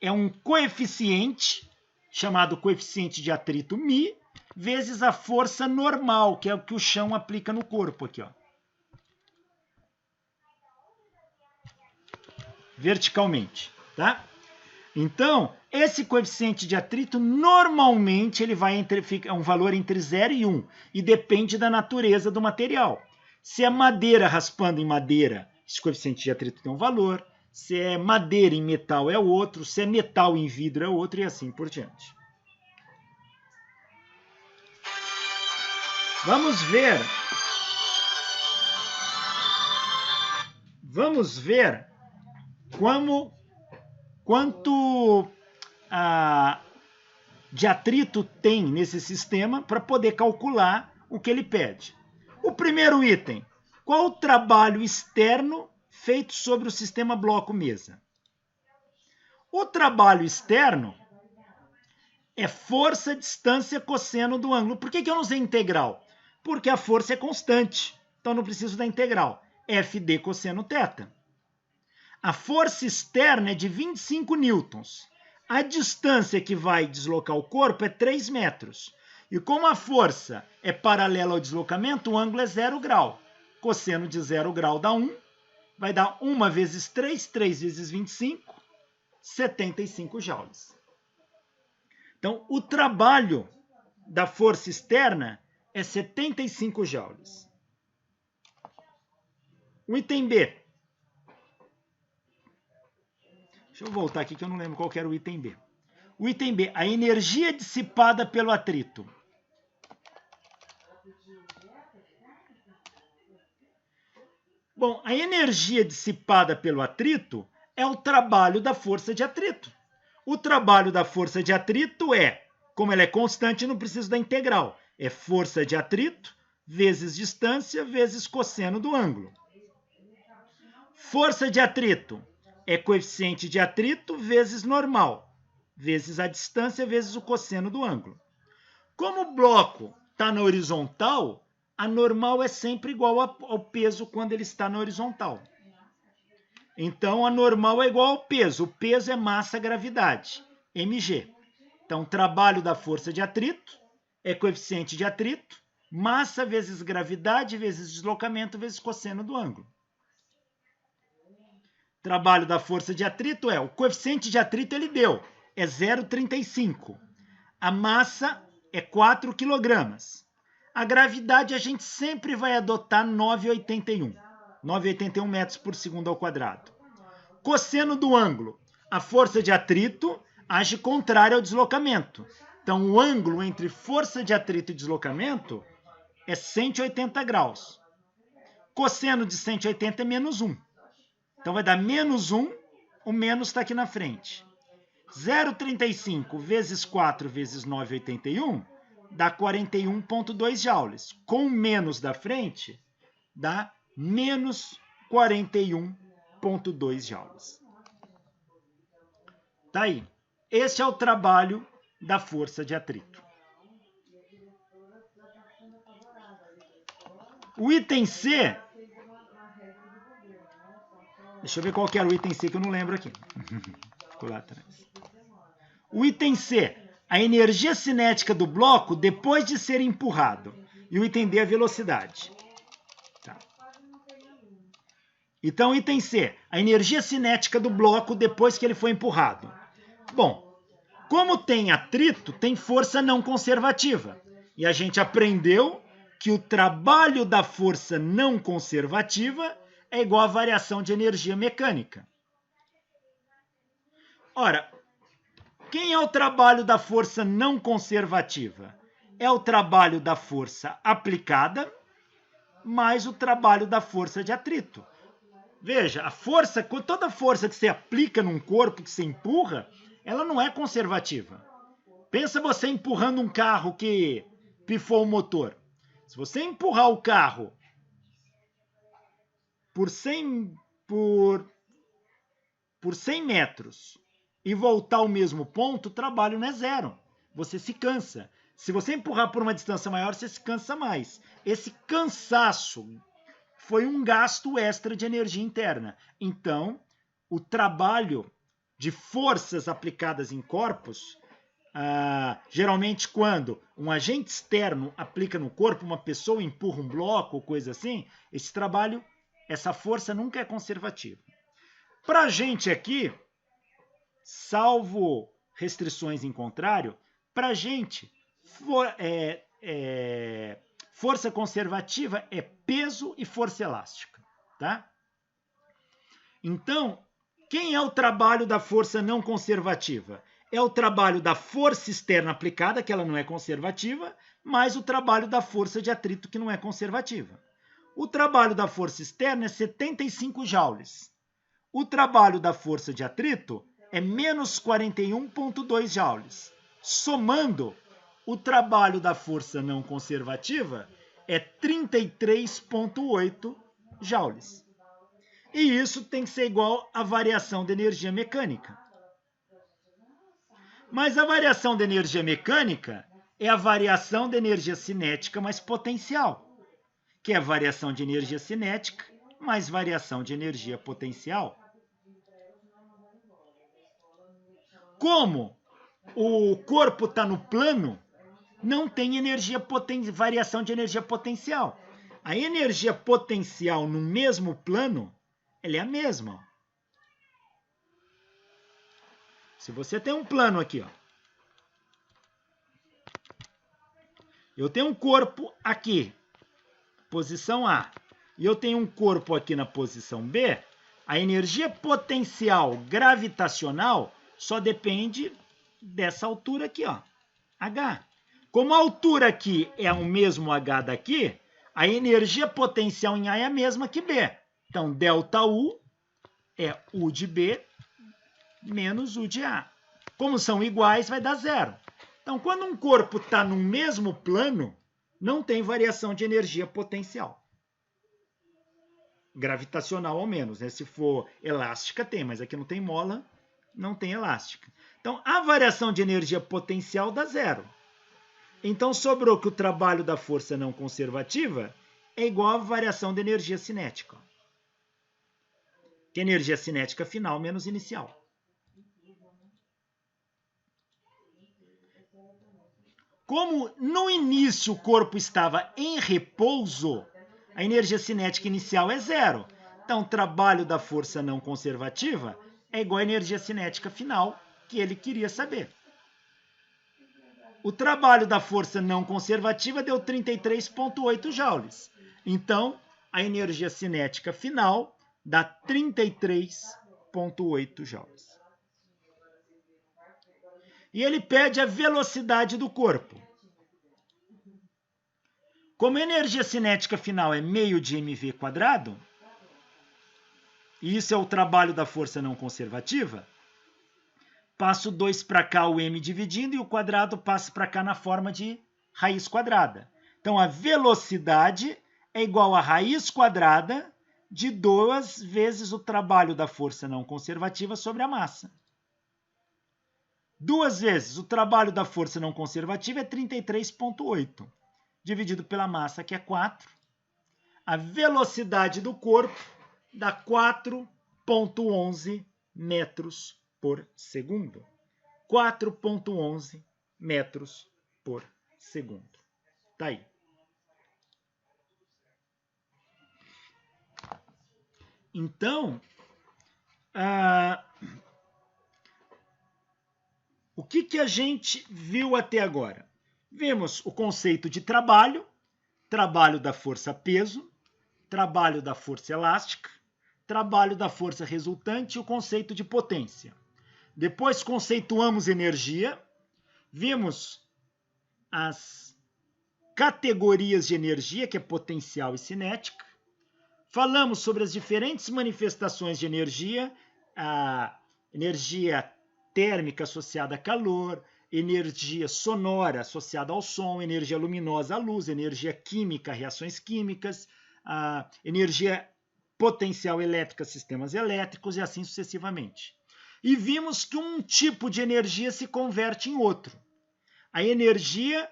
S1: É um coeficiente, chamado coeficiente de atrito μ, vezes a força normal, que é o que o chão aplica no corpo aqui, ó. Verticalmente, tá? Então, esse coeficiente de atrito, normalmente, ele é um valor entre 0 e 1, e depende da natureza do material. Se é madeira raspando em madeira, esse coeficiente de atrito tem um valor. Se é madeira em metal, é outro. Se é metal em vidro, é outro, e assim por diante. Vamos ver quanto de atrito tem nesse sistema para poder calcular o que ele pede. O primeiro item, qual o trabalho externo feito sobre o sistema bloco-mesa? O trabalho externo é força, distância, cosseno do ângulo. Por que eu não usei integral? Porque a força é constante, então não preciso da integral. FD cosseno θ. A força externa é de 25 newtons. A distância que vai deslocar o corpo é 3 metros. E como a força é paralela ao deslocamento, o ângulo é 0 grau. Cosseno de 0 grau dá 1. Vai dar 1 vezes 3, 3 vezes 25, 75 joules. Então, o trabalho da força externa é 75 joules. O item B. Deixa eu voltar aqui que eu não lembro qual que era o item B. O item B, a energia dissipada pelo atrito. Bom, a energia dissipada pelo atrito é o trabalho da força de atrito. O trabalho da força de atrito é, como ela é constante, não precisa da integral. É força de atrito vezes distância vezes cosseno do ângulo. Força de atrito é coeficiente de atrito vezes normal, vezes a distância vezes o cosseno do ângulo. Como o bloco está na horizontal, a normal é sempre igual ao peso quando ele está na horizontal. Então, a normal é igual ao peso. O peso é massa-gravidade, mg. Então, o trabalho da força de atrito é coeficiente de atrito, massa vezes gravidade vezes deslocamento vezes cosseno do ângulo. Trabalho da força de atrito o coeficiente de atrito ele deu, é 0,35. A massa é 4 kg. A gravidade a gente sempre vai adotar 9,81. 9,81 metros por segundo ao quadrado. Cosseno do ângulo. A força de atrito age contrária ao deslocamento. Então, o ângulo entre força de atrito e deslocamento é 180 graus. Cosseno de 180 é menos 1. Então, vai dar menos 1, o menos está aqui na frente. 0,35 vezes 4 vezes 9,81 dá 41,2 joules. Com menos da frente, dá menos 41,2 joules. Tá aí. Esse é o trabalho da força de atrito. O item C, Deixa eu ver qual que era o item C que eu não lembro aqui. Ficou lá atrás. O item C, a energia cinética do bloco depois de ser empurrado. E o item D, a velocidade. Tá. Então, item C, a energia cinética do bloco depois que ele foi empurrado. Bom, como tem atrito, tem força não conservativa. E a gente aprendeu que o trabalho da força não conservativa é igual à variação de energia mecânica. Ora, quem é o trabalho da força não conservativa? É o trabalho da força aplicada mais o trabalho da força de atrito. Veja, a força, toda força que você aplica num corpo, que você empurra, ela não é conservativa. Pensa você empurrando um carro que pifou o motor. Se você empurrar o carro por 100 metros e voltar ao mesmo ponto, o trabalho não é zero. Você se cansa. Se você empurrar por uma distância maior, você se cansa mais. Esse cansaço foi um gasto extra de energia interna. Então, o trabalho de forças aplicadas em corpos, geralmente quando um agente externo aplica no corpo, uma pessoa empurra um bloco ou coisa assim, esse trabalho, essa força nunca é conservativa. Para a gente aqui, salvo restrições em contrário, para a gente, força conservativa é peso e força elástica, tá? Então, quem é o trabalho da força não conservativa? É o trabalho da força externa aplicada, que ela não é conservativa, mais o trabalho da força de atrito, que não é conservativa. O trabalho da força externa é 75 joules. O trabalho da força de atrito é menos 41,2 joules. Somando, o trabalho da força não conservativa é 33,8 joules. E isso tem que ser igual à variação de energia mecânica. Mas a variação de energia mecânica é a variação de energia cinética mais potencial, que é a variação de energia cinética mais variação de energia potencial. Como o corpo está no plano, não tem variação de energia potencial. A energia potencial no mesmo plano, ela é a mesma. Se você tem um plano aqui, ó, eu tenho um corpo aqui, posição A, e eu tenho um corpo aqui na posição B, a energia potencial gravitacional só depende dessa altura aqui, ó, H. Como a altura aqui é o mesmo H daqui, a energia potencial em A é a mesma que B. Então, ΔU é U de B menos U de A. Como são iguais, vai dar zero. Então, quando um corpo está no mesmo plano, não tem variação de energia potencial. Gravitacional ao menos, né? Se for elástica, tem, mas aqui não tem mola, não tem elástica. Então, a variação de energia potencial dá zero. Então, sobrou que o trabalho da força não conservativa é igual à variação de energia cinética. Que é energia cinética final menos inicial. Como no início o corpo estava em repouso, a energia cinética inicial é zero. Então, o trabalho da força não conservativa é igual à energia cinética final, que ele queria saber. O trabalho da força não conservativa deu 33,8 joules. Então, a energia cinética final dá 33,8 joules. E ele pede a velocidade do corpo. Como a energia cinética final é meio de mv², e isso é o trabalho da força não conservativa, passo 2 para cá, o m dividindo, e o quadrado passa para cá na forma de raiz quadrada. Então, a velocidade é igual a raiz quadrada de 2 vezes o trabalho da força não conservativa sobre a massa. 2 vezes o trabalho da força não conservativa é 33,8, dividido pela massa, que é 4. A velocidade do corpo dá 4 4,11 metros por segundo. 4,11 metros por segundo. Tá aí. Então, o que a gente viu até agora? Vimos o conceito de trabalho, trabalho da força-peso, trabalho da força elástica, trabalho da força resultante e o conceito de potência. Depois conceituamos energia, vimos as categorias de energia, que é potencial e cinética. Falamos sobre as diferentes manifestações de energia, a energia térmica associada a calor, energia sonora associada ao som, energia luminosa à luz, energia química, reações químicas, a energia potencial elétrica, sistemas elétricos e assim sucessivamente. E vimos que um tipo de energia se converte em outro. A energia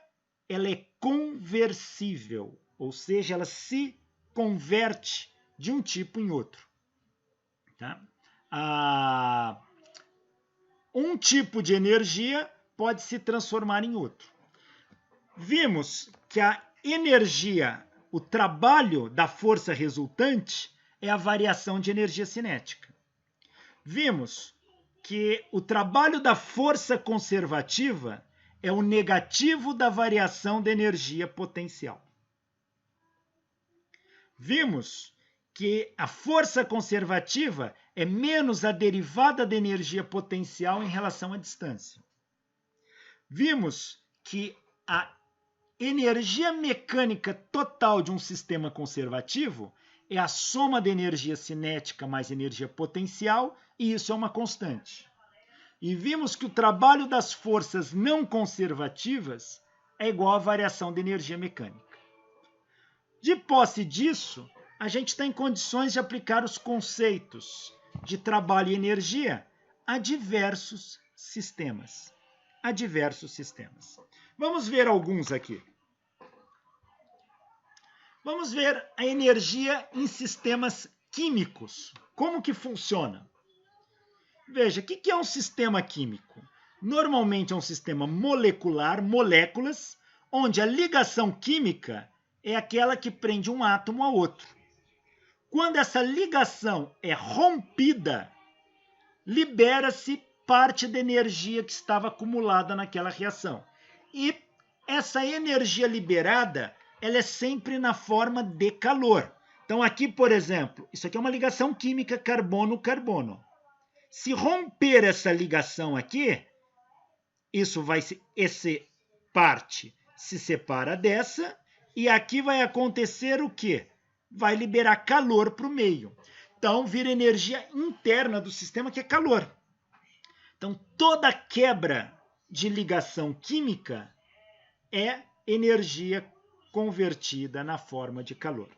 S1: ela é conversível, ou seja, ela se converte de um tipo em outro. Tá? Um tipo de energia pode se transformar em outro. Vimos que a energia, o trabalho da força resultante é a variação de energia cinética. Vimos que o trabalho da força conservativa é o negativo da variação da energia potencial. Vimos que a força conservativa é menos a derivada da energia potencial em relação à distância. Vimos que a energia mecânica total de um sistema conservativo é a soma da energia cinética mais energia potencial, e isso é uma constante. E vimos que o trabalho das forças não conservativas é igual à variação da energia mecânica. De posse disso, a gente está em condições de aplicar os conceitos de trabalho e energia a diversos sistemas. Vamos ver alguns aqui. Vamos ver a energia em sistemas químicos. Como que funciona? Veja, o que é um sistema químico? Normalmente é um sistema molecular, moléculas, onde a ligação química é aquela que prende um átomo a outro. Quando essa ligação é rompida, libera-se parte da energia que estava acumulada naquela reação. E essa energia liberada, ela é sempre na forma de calor. Então aqui, por exemplo, isso aqui é uma ligação química carbono-carbono. Se romper essa ligação aqui, essa parte se separa dessa, e aqui vai acontecer o quê? Vai liberar calor para o meio. Então, vira energia interna do sistema, que é calor. Então, toda quebra de ligação química é energia convertida na forma de calor.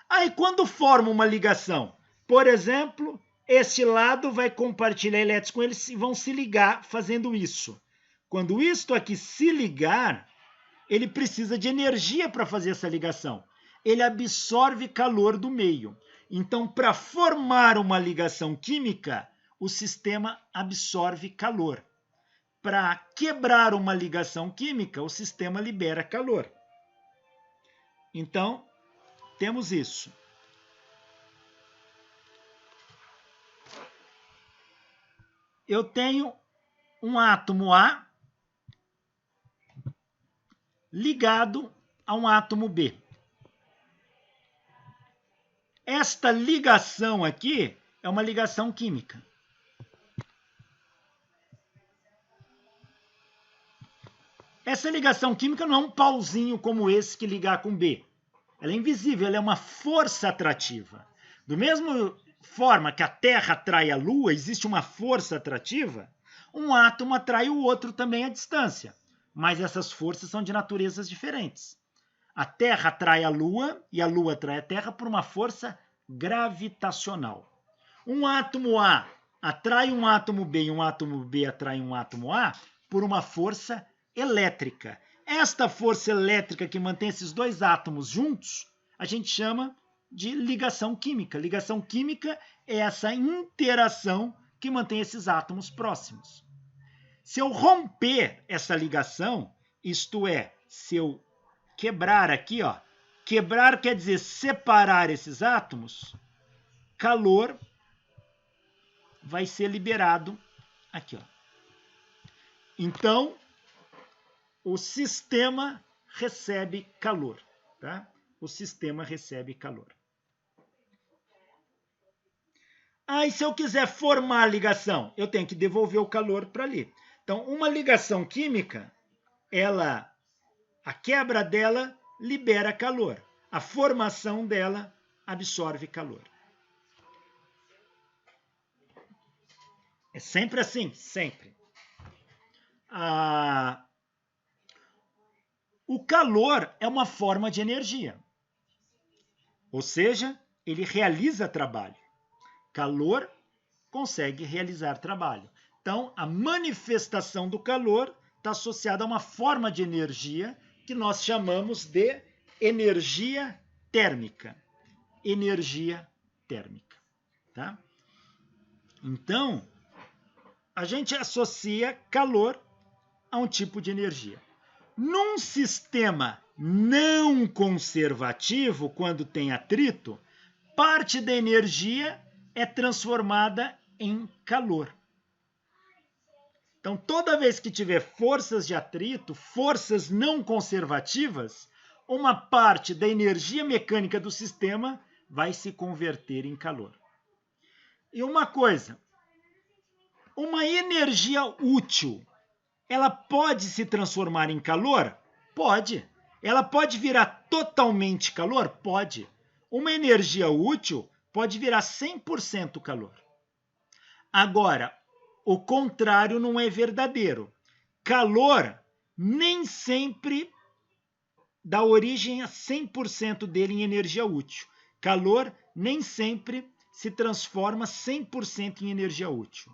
S1: Aí, quando forma uma ligação, por exemplo, este lado vai compartilhar elétrons com eles e vão se ligar fazendo isso. Quando isto aqui se ligar, ele precisa de energia para fazer essa ligação. Ele absorve calor do meio. Então, para formar uma ligação química, o sistema absorve calor. Para quebrar uma ligação química, o sistema libera calor. Então, temos isso. Eu tenho um átomo A ligado a um átomo B. Esta ligação aqui é uma ligação química. Essa ligação química não é um pauzinho como esse que ligar com B. Ela é invisível, ela é uma força atrativa. Do mesmo forma que a Terra atrai a Lua, existe uma força atrativa, um átomo atrai o outro também à distância. Mas essas forças são de naturezas diferentes. A Terra atrai a Lua e a Lua atrai a Terra por uma força gravitacional. Um átomo A atrai um átomo B e um átomo B atrai um átomo A por uma força elétrica. Esta força elétrica que mantém esses dois átomos juntos, a gente chama de ligação química. Ligação química é essa interação que mantém esses átomos próximos. Se eu romper essa ligação, isto é, se eu quebrar aqui, ó, quebrar quer dizer separar esses átomos, calor vai ser liberado aqui, ó. Então, o sistema recebe calor, tá? O sistema recebe calor. E se eu quiser formar a ligação, eu tenho que devolver o calor para ali. Então, uma ligação química, a quebra dela libera calor. A formação dela absorve calor. É sempre assim, sempre. O calor é uma forma de energia. Ou seja, ele realiza trabalho. Calor consegue realizar trabalho. Então, a manifestação do calor está associada a uma forma de energia que nós chamamos de energia térmica. Energia térmica. Tá? Então, a gente associa calor a um tipo de energia. Num sistema não conservativo, quando tem atrito, parte da energia é transformada em calor. Então, toda vez que tiver forças de atrito, forças não conservativas, uma parte da energia mecânica do sistema vai se converter em calor. E uma coisa, uma energia útil, ela pode se transformar em calor? Pode. Ela pode virar totalmente calor? Pode. Uma energia útil pode virar 100% calor. Agora, o contrário não é verdadeiro. Calor nem sempre dá origem a 100% dele em energia útil. Calor nem sempre se transforma 100% em energia útil.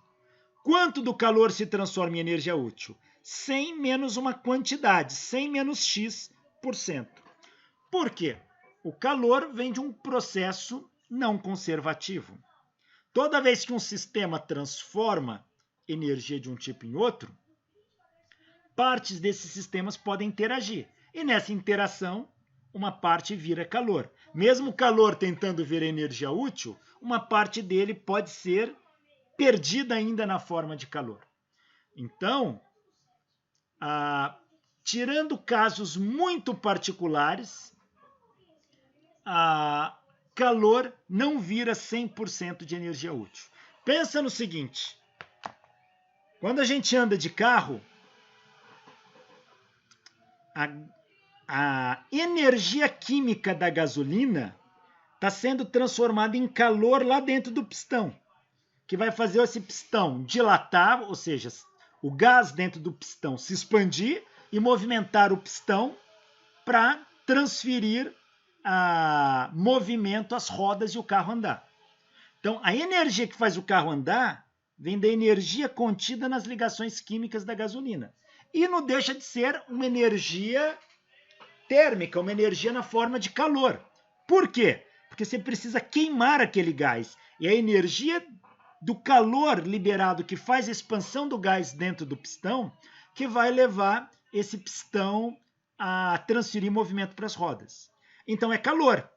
S1: Quanto do calor se transforma em energia útil? 100 menos uma quantidade, 100 menos x%. Por quê? O calor vem de um processo não conservativo. Toda vez que um sistema transforma energia de um tipo em outro, partes desses sistemas podem interagir. E nessa interação, uma parte vira calor. Mesmo o calor tentando vir energia útil, uma parte dele pode ser perdida ainda na forma de calor. Então, tirando casos muito particulares, calor não vira 100% de energia útil. Pensa no seguinte, quando a gente anda de carro, a energia química da gasolina está sendo transformada em calor lá dentro do pistão, que vai fazer esse pistão dilatar, ou seja, o gás dentro do pistão se expandir e movimentar o pistão para transferir movimento às rodas e o carro andar. Então, a energia que faz o carro andar vem da energia contida nas ligações químicas da gasolina. E não deixa de ser uma energia térmica, uma energia na forma de calor. Por quê? Porque você precisa queimar aquele gás. E a energia do calor liberado que faz a expansão do gás dentro do pistão que vai levar esse pistão a transferir movimento para as rodas. Então é calor.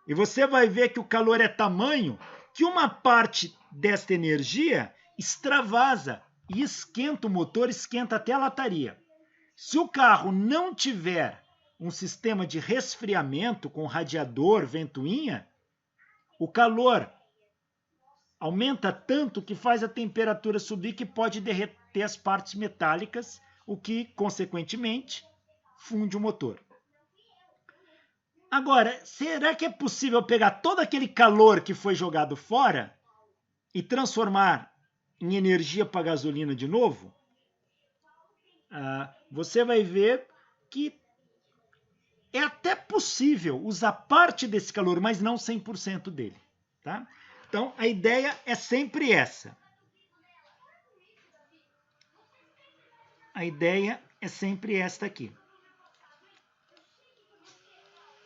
S1: E você vai ver que o calor é tamanho que uma parte desta energia extravasa e esquenta o motor, esquenta até a lataria. Se o carro não tiver um sistema de resfriamento com radiador, ventoinha, o calor aumenta tanto que faz a temperatura subir que pode derreter as partes metálicas, o que, consequentemente, funde o motor. Agora, será que é possível pegar todo aquele calor que foi jogado fora e transformar em energia para gasolina de novo? Você vai ver que é até possível usar parte desse calor, mas não 100% dele. Tá? Então, a ideia é sempre essa. A ideia é sempre esta aqui.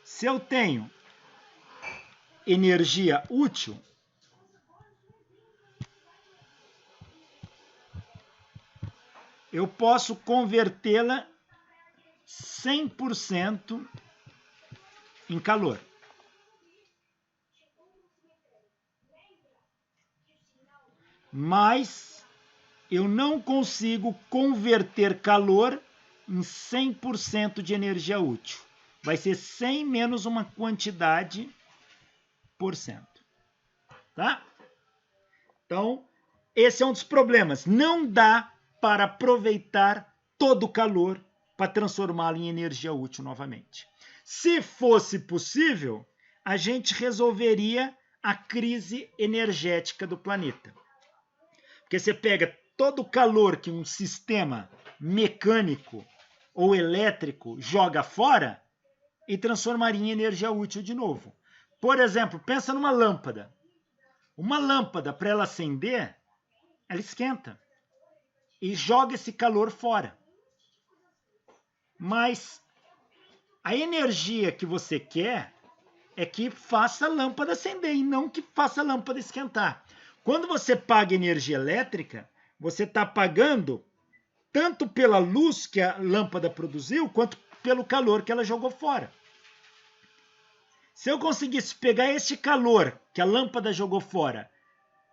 S1: Se eu tenho energia útil, eu posso convertê-la 100% em calor. Mas eu não consigo converter calor em 100% de energia útil. Vai ser 100 menos uma quantidade por cento. Tá? Então, esse é um dos problemas. Não dá para aproveitar todo o calor para transformá-lo em energia útil novamente. Se fosse possível, a gente resolveria a crise energética do planeta. Porque você pega todo o calor que um sistema mecânico ou elétrico joga fora e transformaria em energia útil de novo. Por exemplo, pensa numa lâmpada. Uma lâmpada, para ela acender, ela esquenta e joga esse calor fora. Mas a energia que você quer é que faça a lâmpada acender e não que faça a lâmpada esquentar. Quando você paga energia elétrica, você está pagando tanto pela luz que a lâmpada produziu, quanto pelo calor que ela jogou fora. Se eu conseguisse pegar esse calor que a lâmpada jogou fora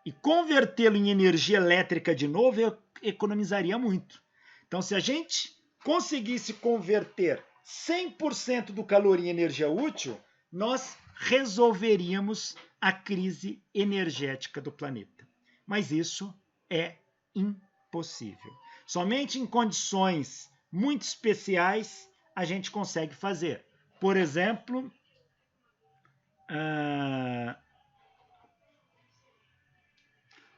S1: e convertê-lo em energia elétrica de novo, eu economizaria muito. Então, se a gente conseguisse converter 100% do calor em energia útil, nós resolveríamos a crise energética do planeta. Mas isso é impossível. Somente em condições muito especiais a gente consegue fazer. Por exemplo,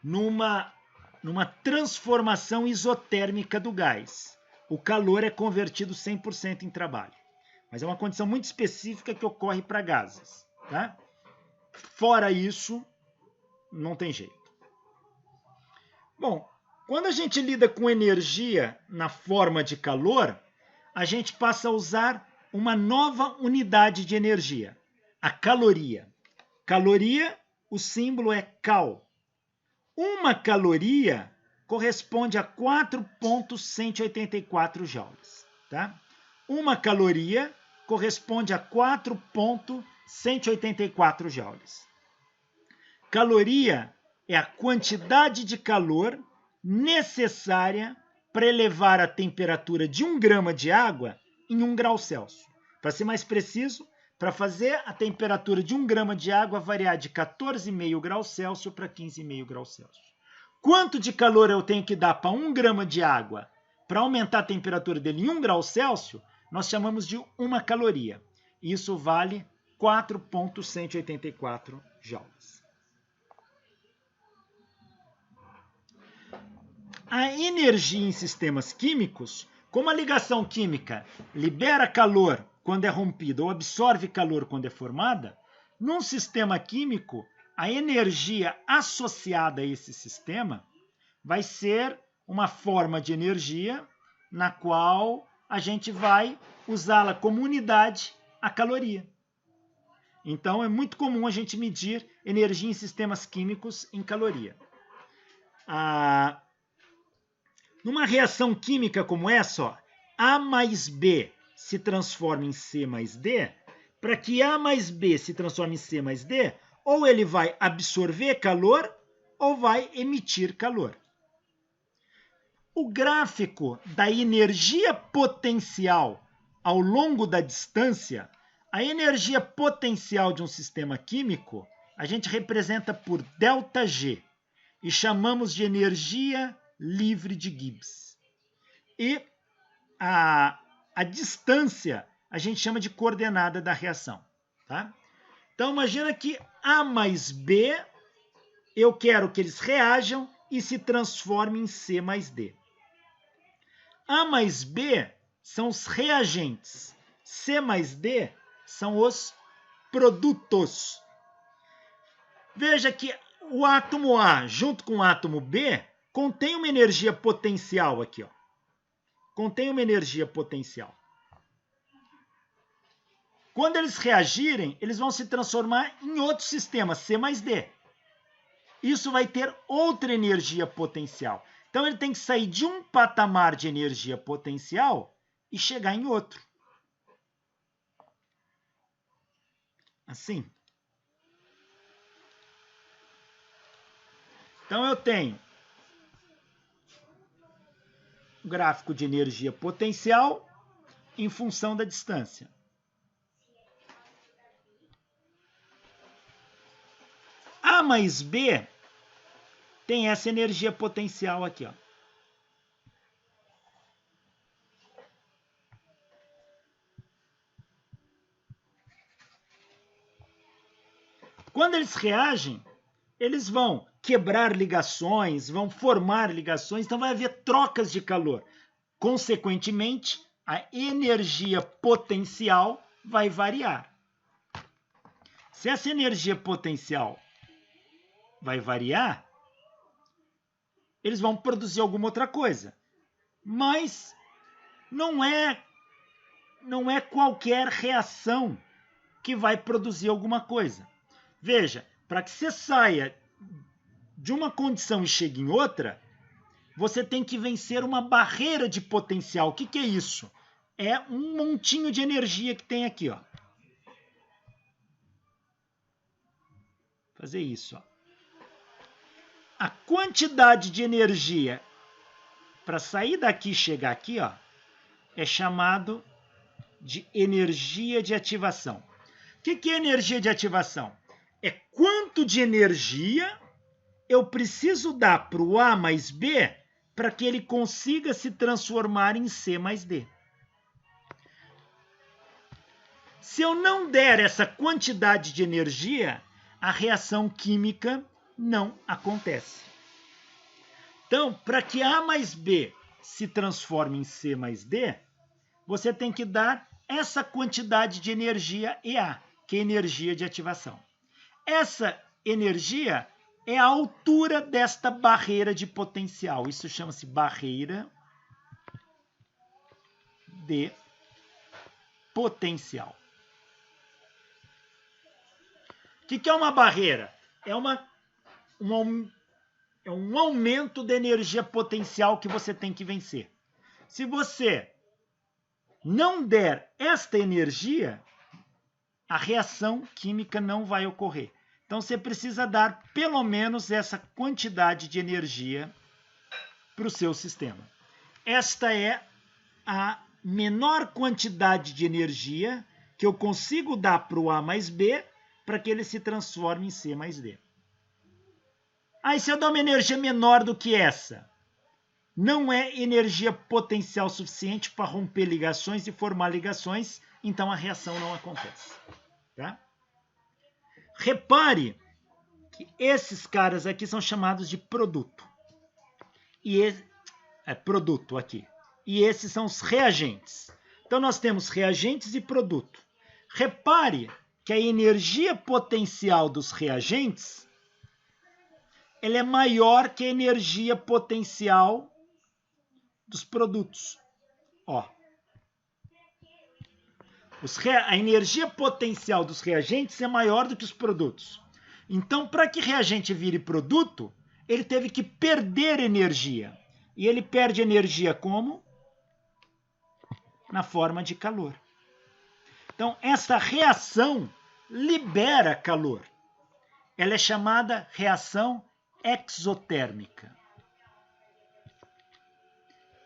S1: numa transformação isotérmica do gás. O calor é convertido 100% em trabalho. Mas é uma condição muito específica que ocorre para gases. Tá? Fora isso, não tem jeito. Bom, quando a gente lida com energia na forma de calor, a gente passa a usar uma nova unidade de energia, a caloria. Caloria, o símbolo é cal. Uma caloria corresponde a 4,184 joules. Tá? Uma caloria corresponde a 4,184 joules. Caloria é a quantidade de calor necessária para elevar a temperatura de 1 grama de água em 1 grau Celsius. Para ser mais preciso, para fazer a temperatura de 1 grama de água variar de 14,5 graus Celsius para 15,5 graus Celsius. Quanto de calor eu tenho que dar para 1 grama de água para aumentar a temperatura dele em 1 grau Celsius? Nós chamamos de uma caloria. Isso vale 4,184 joules. A energia em sistemas químicos, como a ligação química libera calor quando é rompida ou absorve calor quando é formada, num sistema químico, a energia associada a esse sistema vai ser uma forma de energia na qual a gente vai usá-la como unidade a caloria. Então, é muito comum a gente medir energia em sistemas químicos em caloria. Numa reação química como essa, ó, A mais B se transforma em C mais D. Para que A mais B se transforme em C mais D, ou ele vai absorver calor ou vai emitir calor. O gráfico da energia potencial ao longo da distância, a energia potencial de um sistema químico, a gente representa por ΔG e chamamos de energia livre de Gibbs. E a distância a gente chama de coordenada da reação. Tá? Então imagina que A mais B, eu quero que eles reajam e se transformem em C mais D. A mais B são os reagentes. C mais D são os produtos. Veja que o átomo A junto com o átomo B contém uma energia potencial aqui. Ó. Contém uma energia potencial. Quando eles reagirem, eles vão se transformar em outro sistema, C mais D. Isso vai ter outra energia potencial. Então ele tem que sair de um patamar de energia potencial e chegar em outro. Assim. Então eu tenho um gráfico de energia potencial em função da distância. A mais B tem essa energia potencial aqui, ó. Quando eles reagem, eles vão quebrar ligações, vão formar ligações, então vai haver trocas de calor. Consequentemente, a energia potencial vai variar. Se essa energia potencial vai variar, eles vão produzir alguma outra coisa. Mas não é qualquer reação que vai produzir alguma coisa. Veja, para que você saia de uma condição e chegue em outra, você tem que vencer uma barreira de potencial. O que é isso? É um montinho de energia que tem aqui, ó. Vou fazer isso, ó. A quantidade de energia para sair daqui e chegar aqui, ó, é chamado de energia de ativação. O que é energia de ativação? É quanto de energia eu preciso dar para o A mais B para que ele consiga se transformar em C mais D. Se eu não der essa quantidade de energia, a reação química não acontece. Então, para que A mais B se transforme em C mais D, você tem que dar essa quantidade de energia EA, que é energia de ativação. Essa energia é a altura desta barreira de potencial. Isso chama-se barreira de potencial. O que é uma barreira? É um aumento da energia potencial que você tem que vencer. Se você não der esta energia, a reação química não vai ocorrer. Então você precisa dar pelo menos essa quantidade de energia para o seu sistema. Esta é a menor quantidade de energia que eu consigo dar para o A mais B para que ele se transforme em C mais D. Aí se eu dar uma energia menor do que essa, não é energia potencial suficiente para romper ligações e formar ligações, então a reação não acontece. Tá? Repare que esses caras aqui são chamados de produto. Produto aqui. E esses são os reagentes. Então nós temos reagentes e produto. Repare que a energia potencial dos reagentes ela é maior que a energia potencial dos produtos. Ó. A energia potencial dos reagentes é maior do que os produtos. Então, para que reagente vire produto, ele teve que perder energia. E ele perde energia como? Na forma de calor. Então, essa reação libera calor. Ela é chamada reação exotérmica.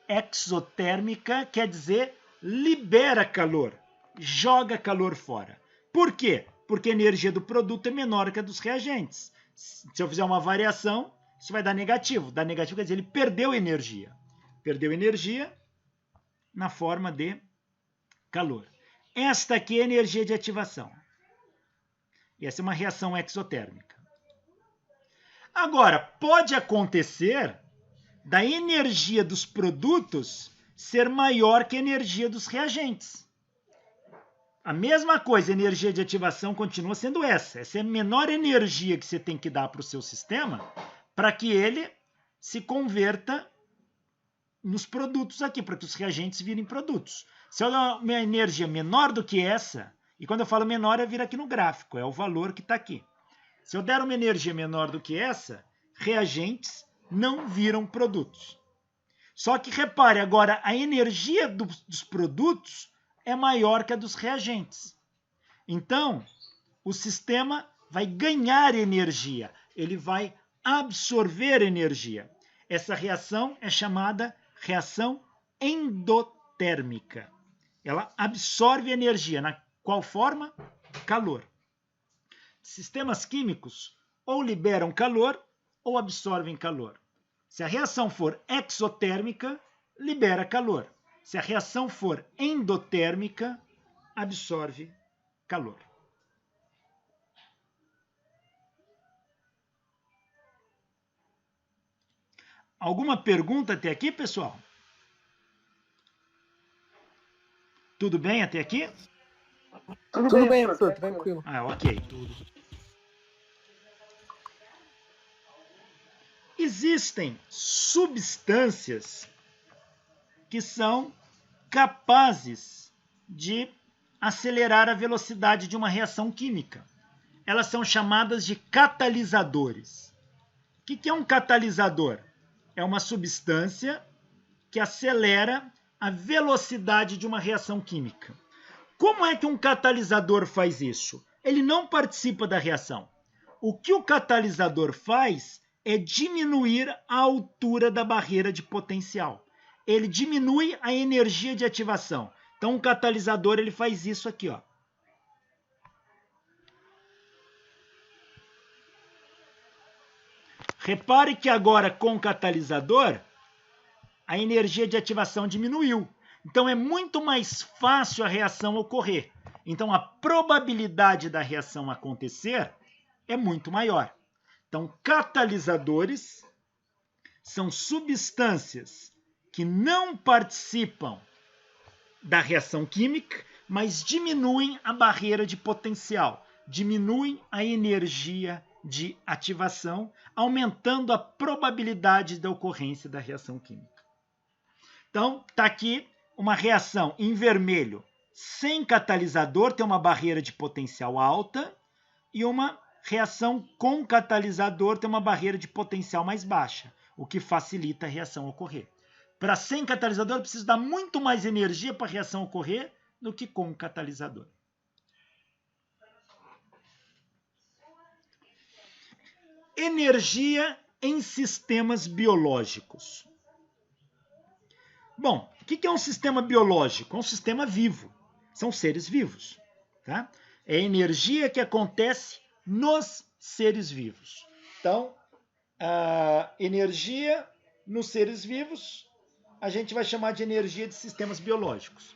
S1: Exotérmica quer dizer libera calor, joga calor fora. Por quê? Porque a energia do produto é menor que a dos reagentes. Se eu fizer uma variação, isso vai dar negativo. Dar negativo quer dizer ele perdeu energia. Perdeu energia na forma de calor. Esta aqui é a energia de ativação. E essa é uma reação exotérmica. Agora, pode acontecer da energia dos produtos ser maior que a energia dos reagentes. A mesma coisa, a energia de ativação continua sendo essa. Essa é a menor energia que você tem que dar para o seu sistema para que ele se converta nos produtos aqui, para que os reagentes virem produtos. Se eu der uma energia menor do que essa, E quando eu falo menor, vira aqui no gráfico, é o valor que está aqui. Se eu der uma energia menor do que essa, reagentes não viram produtos. Só que repare, agora a energia dos produtos é maior que a dos reagentes. Então, o sistema vai ganhar energia, ele vai absorver energia. Essa reação é chamada reação endotérmica. Ela absorve energia. Na qual forma? Calor. Sistemas químicos ou liberam calor ou absorvem calor. Se a reação for exotérmica, libera calor. Se a reação for endotérmica, absorve calor. Alguma pergunta até aqui, pessoal? Tudo bem até aqui?
S2: Tudo bem, professor, tranquilo.
S1: Ok, tudo. Existem substâncias que são capazes de acelerar a velocidade de uma reação química. Elas são chamadas de catalisadores. O que é um catalisador? É uma substância que acelera a velocidade de uma reação química. Como é que um catalisador faz isso? Ele não participa da reação. O que o catalisador faz é diminuir a altura da barreira de potencial. Ele diminui a energia de ativação. Então, o catalisador ele faz isso aqui, ó. Repare que agora, com o catalisador, a energia de ativação diminuiu. Então, é muito mais fácil a reação ocorrer. Então, a probabilidade da reação acontecer é muito maior. Então, catalisadores são substâncias que não participam da reação química, mas diminuem a barreira de potencial, diminuem a energia de ativação, aumentando a probabilidade da ocorrência da reação química. Então, está aqui uma reação em vermelho sem catalisador, tem uma barreira de potencial alta, e uma reação com catalisador tem uma barreira de potencial mais baixa, o que facilita a reação ocorrer. Para sem catalisador, eu preciso dar muito mais energia para a reação ocorrer do que com catalisador. Energia em sistemas biológicos. Bom, o que é um sistema biológico? É um sistema vivo. São seres vivos. Tá? É energia que acontece nos seres vivos. Então, a energia nos seres vivos, a gente vai chamar de energia de sistemas biológicos.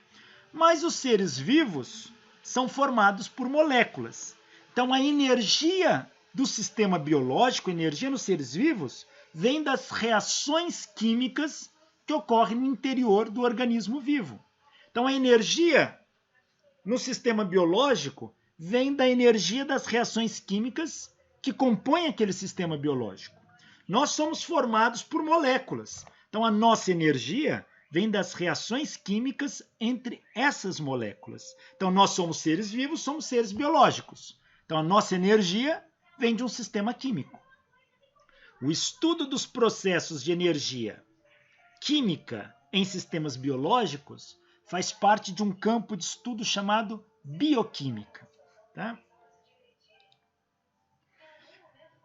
S1: Mas os seres vivos são formados por moléculas. Então, a energia do sistema biológico, energia nos seres vivos, vem das reações químicas que ocorrem no interior do organismo vivo. Então, a energia no sistema biológico vem da energia das reações químicas que compõem aquele sistema biológico. Nós somos formados por moléculas. Então, a nossa energia vem das reações químicas entre essas moléculas. Então, nós somos seres vivos, somos seres biológicos. Então, a nossa energia vem de um sistema químico. O estudo dos processos de energia química em sistemas biológicos faz parte de um campo de estudo chamado bioquímica. Tá?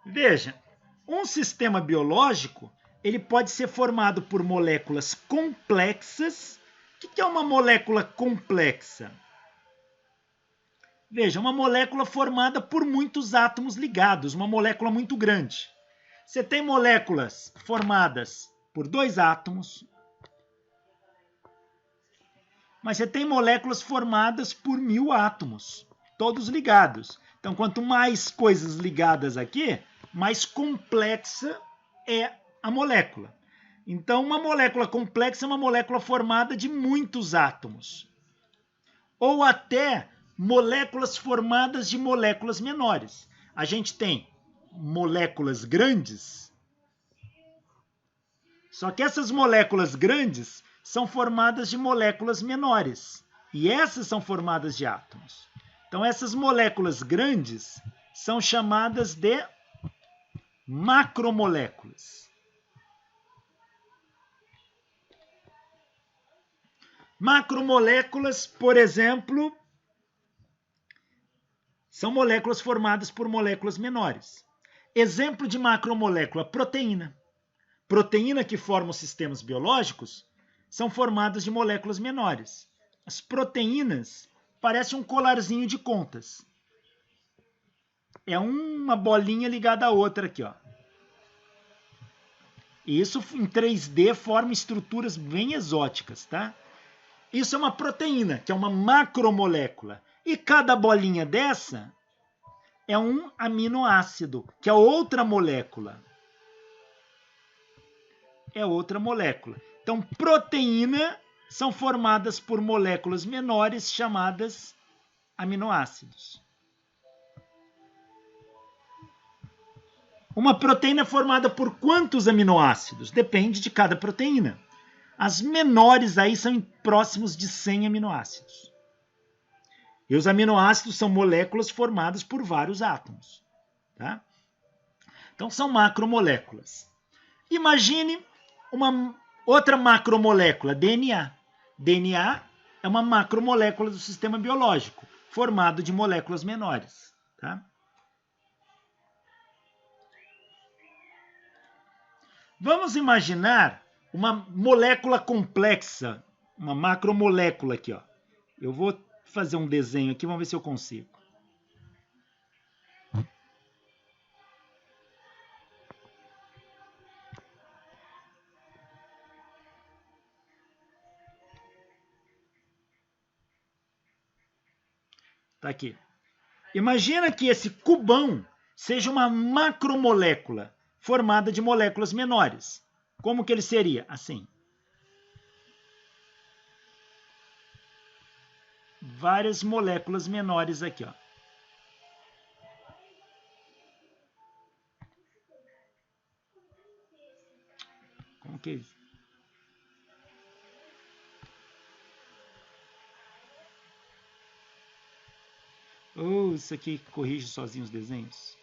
S1: Veja, um sistema biológico ele pode ser formado por moléculas complexas. O que é uma molécula complexa? Veja, uma molécula formada por muitos átomos ligados, uma molécula muito grande. Você tem moléculas formadas por 2 átomos, mas você tem moléculas formadas por 1000 átomos, todos ligados. Então, quanto mais coisas ligadas aqui, mais complexa é a molécula. Então, uma molécula complexa é uma molécula formada de muitos átomos. Ou até moléculas formadas de moléculas menores. A gente tem moléculas grandes, só que essas moléculas grandes são formadas de moléculas menores. E essas são formadas de átomos. Então, essas moléculas grandes são chamadas de macromoléculas. Macromoléculas, por exemplo, são moléculas formadas por moléculas menores. Exemplo de macromolécula, proteína. Proteína que forma os sistemas biológicos são formadas de moléculas menores. As proteínas parecem um colarzinho de contas. É uma bolinha ligada à outra aqui, ó. E isso em 3D forma estruturas bem exóticas, tá? Isso é uma proteína, que é uma macromolécula. E cada bolinha dessa é um aminoácido, que é outra molécula. É outra molécula. Então, proteína são formadas por moléculas menores chamadas aminoácidos. Uma proteína é formada por quantos aminoácidos? Depende de cada proteína. As menores aí são próximos de 100 aminoácidos. E os aminoácidos são moléculas formadas por vários átomos. Tá? Então, são macromoléculas. Imagine uma outra macromolécula, DNA. DNA é uma macromolécula do sistema biológico, formado de moléculas menores. Tá? Vamos imaginar uma molécula complexa, uma macromolécula aqui, ó. Eu vou fazer um desenho aqui, vamos ver se eu consigo. Tá aqui. Imagina que esse cubão seja uma macromolécula formada de moléculas menores. Como que ele seria? Assim. Várias moléculas menores aqui, ó. Como que é isso? Oh, isso aqui corrige sozinho os desenhos.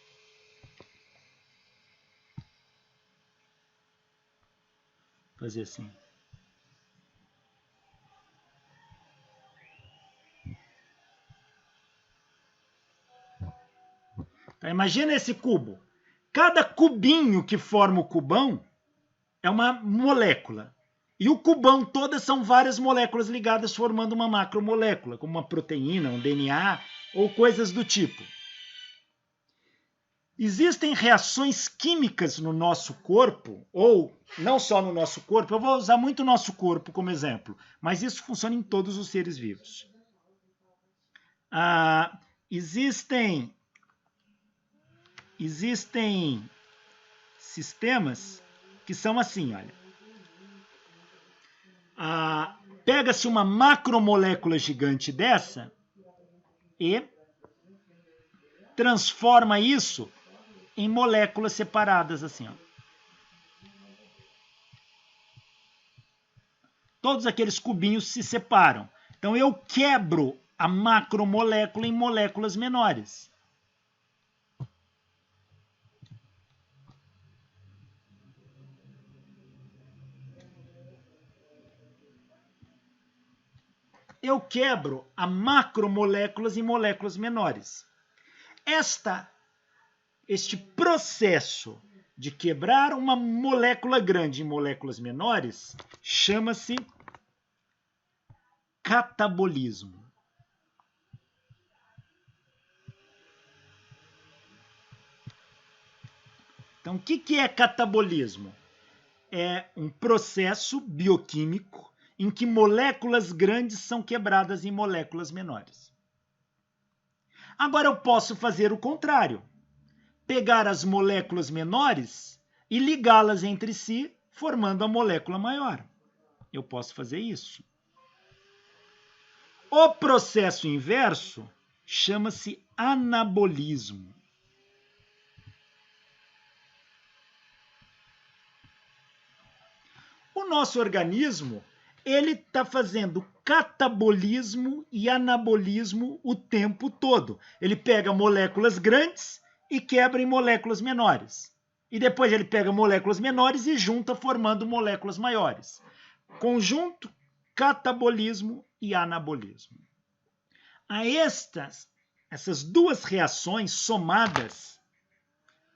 S1: Vou fazer assim. Tá, imagina esse cubo. Cada cubinho que forma o cubão é uma molécula. E o cubão todas são várias moléculas ligadas formando uma macromolécula, como uma proteína, um DNA ou coisas do tipo. Existem reações químicas no nosso corpo, ou não só no nosso corpo, eu vou usar muito o nosso corpo como exemplo, mas isso funciona em todos os seres vivos. Existem sistemas que são assim, olha. Pega-se uma macromolécula gigante dessa e transforma isso em moléculas separadas, assim, ó. Todos aqueles cubinhos se separam. Então, eu quebro a macromolécula em moléculas menores. Eu quebro a macromoléculas em moléculas menores. Este processo de quebrar uma molécula grande em moléculas menores chama-se catabolismo. Então, o que é catabolismo? É um processo bioquímico em que moléculas grandes são quebradas em moléculas menores. Agora eu posso fazer o contrário. Pegar as moléculas menores e ligá-las entre si, formando a molécula maior. Eu posso fazer isso. O processo inverso chama-se anabolismo. O nosso organismo, ele está fazendo catabolismo e anabolismo o tempo todo. Ele pega moléculas grandes e quebra em moléculas menores. E depois ele pega moléculas menores e junta, formando moléculas maiores. Conjunto, catabolismo e anabolismo. A essas duas reações somadas,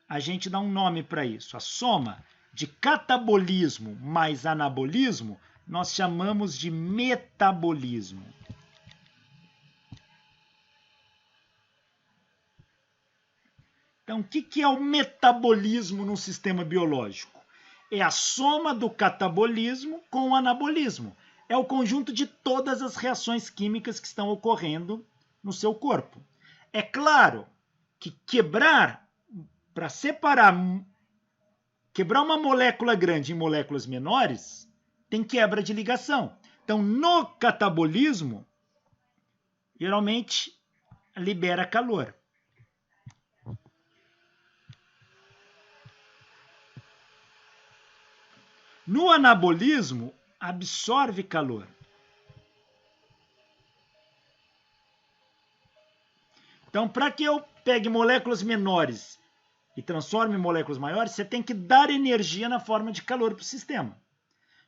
S1: a gente dá um nome para isso. A soma de catabolismo mais anabolismo, nós chamamos de metabolismo. Então, o que é o metabolismo no sistema biológico? É a soma do catabolismo com o anabolismo. É o conjunto de todas as reações químicas que estão ocorrendo no seu corpo. É claro que quebrar uma molécula grande em moléculas menores, tem quebra de ligação. Então, no catabolismo, geralmente libera calor. No anabolismo, absorve calor. Então, para que eu pegue moléculas menores e transforme em moléculas maiores, você tem que dar energia na forma de calor para o sistema.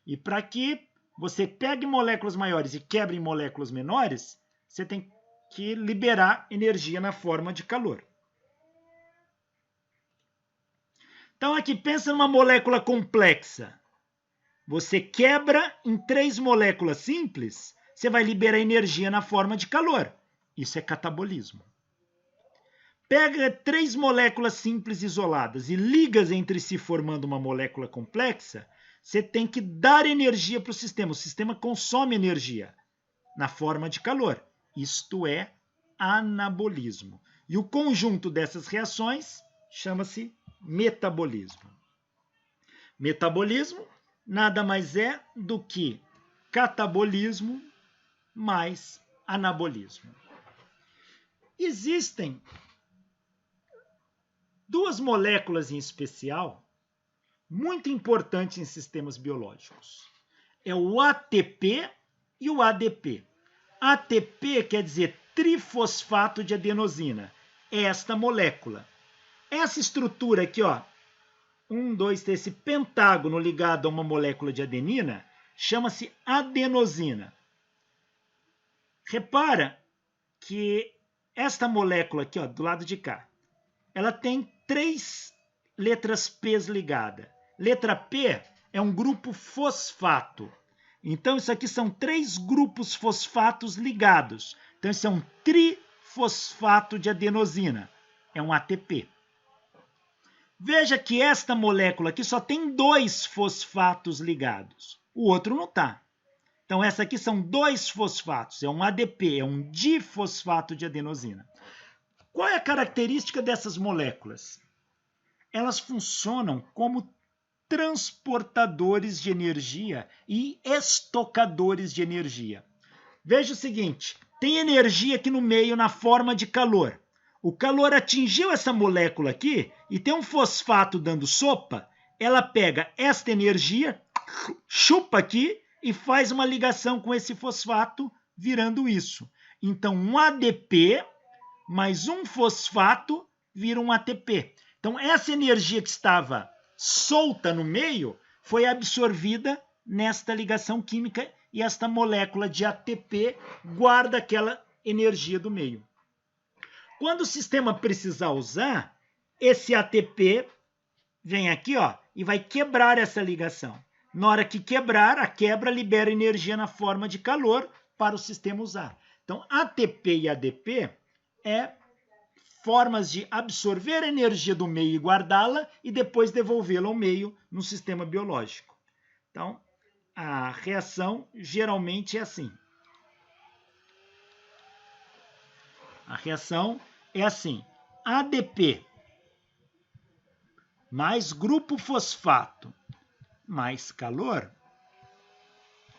S1: E para que você pegue moléculas maiores e quebre em moléculas menores, você tem que liberar energia na forma de calor. Então, aqui, pensa numa molécula complexa. Você quebra em 3 moléculas simples, você vai liberar energia na forma de calor. Isso é catabolismo. Pega 3 moléculas simples isoladas e ligas entre si formando uma molécula complexa, você tem que dar energia para o sistema. O sistema consome energia na forma de calor. Isto é anabolismo. E o conjunto dessas reações chama-se metabolismo. Metabolismo nada mais é do que catabolismo mais anabolismo. Existem 2 moléculas em especial muito importantes em sistemas biológicos. É o ATP e o ADP. ATP quer dizer trifosfato de adenosina. É esta molécula. Essa estrutura aqui, ó, 1, 2, 3, esse pentágono ligado a uma molécula de adenina, chama-se adenosina. Repara que esta molécula aqui, ó, do lado de cá, ela tem 3 letras P ligadas. Letra P é um grupo fosfato. Então, isso aqui são 3 grupos fosfatos ligados. Então, isso é um trifosfato de adenosina. É um ATP. Veja que esta molécula aqui só tem 2 fosfatos ligados. O outro não está. Então, essa aqui são 2 fosfatos. É um ADP, é um difosfato de adenosina. Qual é a característica dessas moléculas? Elas funcionam como transportadores de energia e estocadores de energia. Veja o seguinte, tem energia aqui no meio na forma de calor. O calor atingiu essa molécula aqui e tem um fosfato dando sopa, ela pega esta energia, chupa aqui e faz uma ligação com esse fosfato, virando isso. Então, um ADP mais um fosfato vira um ATP. Então, essa energia que estava solta no meio foi absorvida nesta ligação química e esta molécula de ATP guarda aquela energia do meio. Quando o sistema precisar usar, esse ATP vem aqui, ó, e vai quebrar essa ligação. Na hora que quebrar, a quebra libera energia na forma de calor para o sistema usar. Então, ATP e ADP é formas de absorver a energia do meio e guardá-la e depois devolvê-la ao meio no sistema biológico. Então, a reação geralmente é assim. A reação é assim. ADP mais grupo fosfato mais calor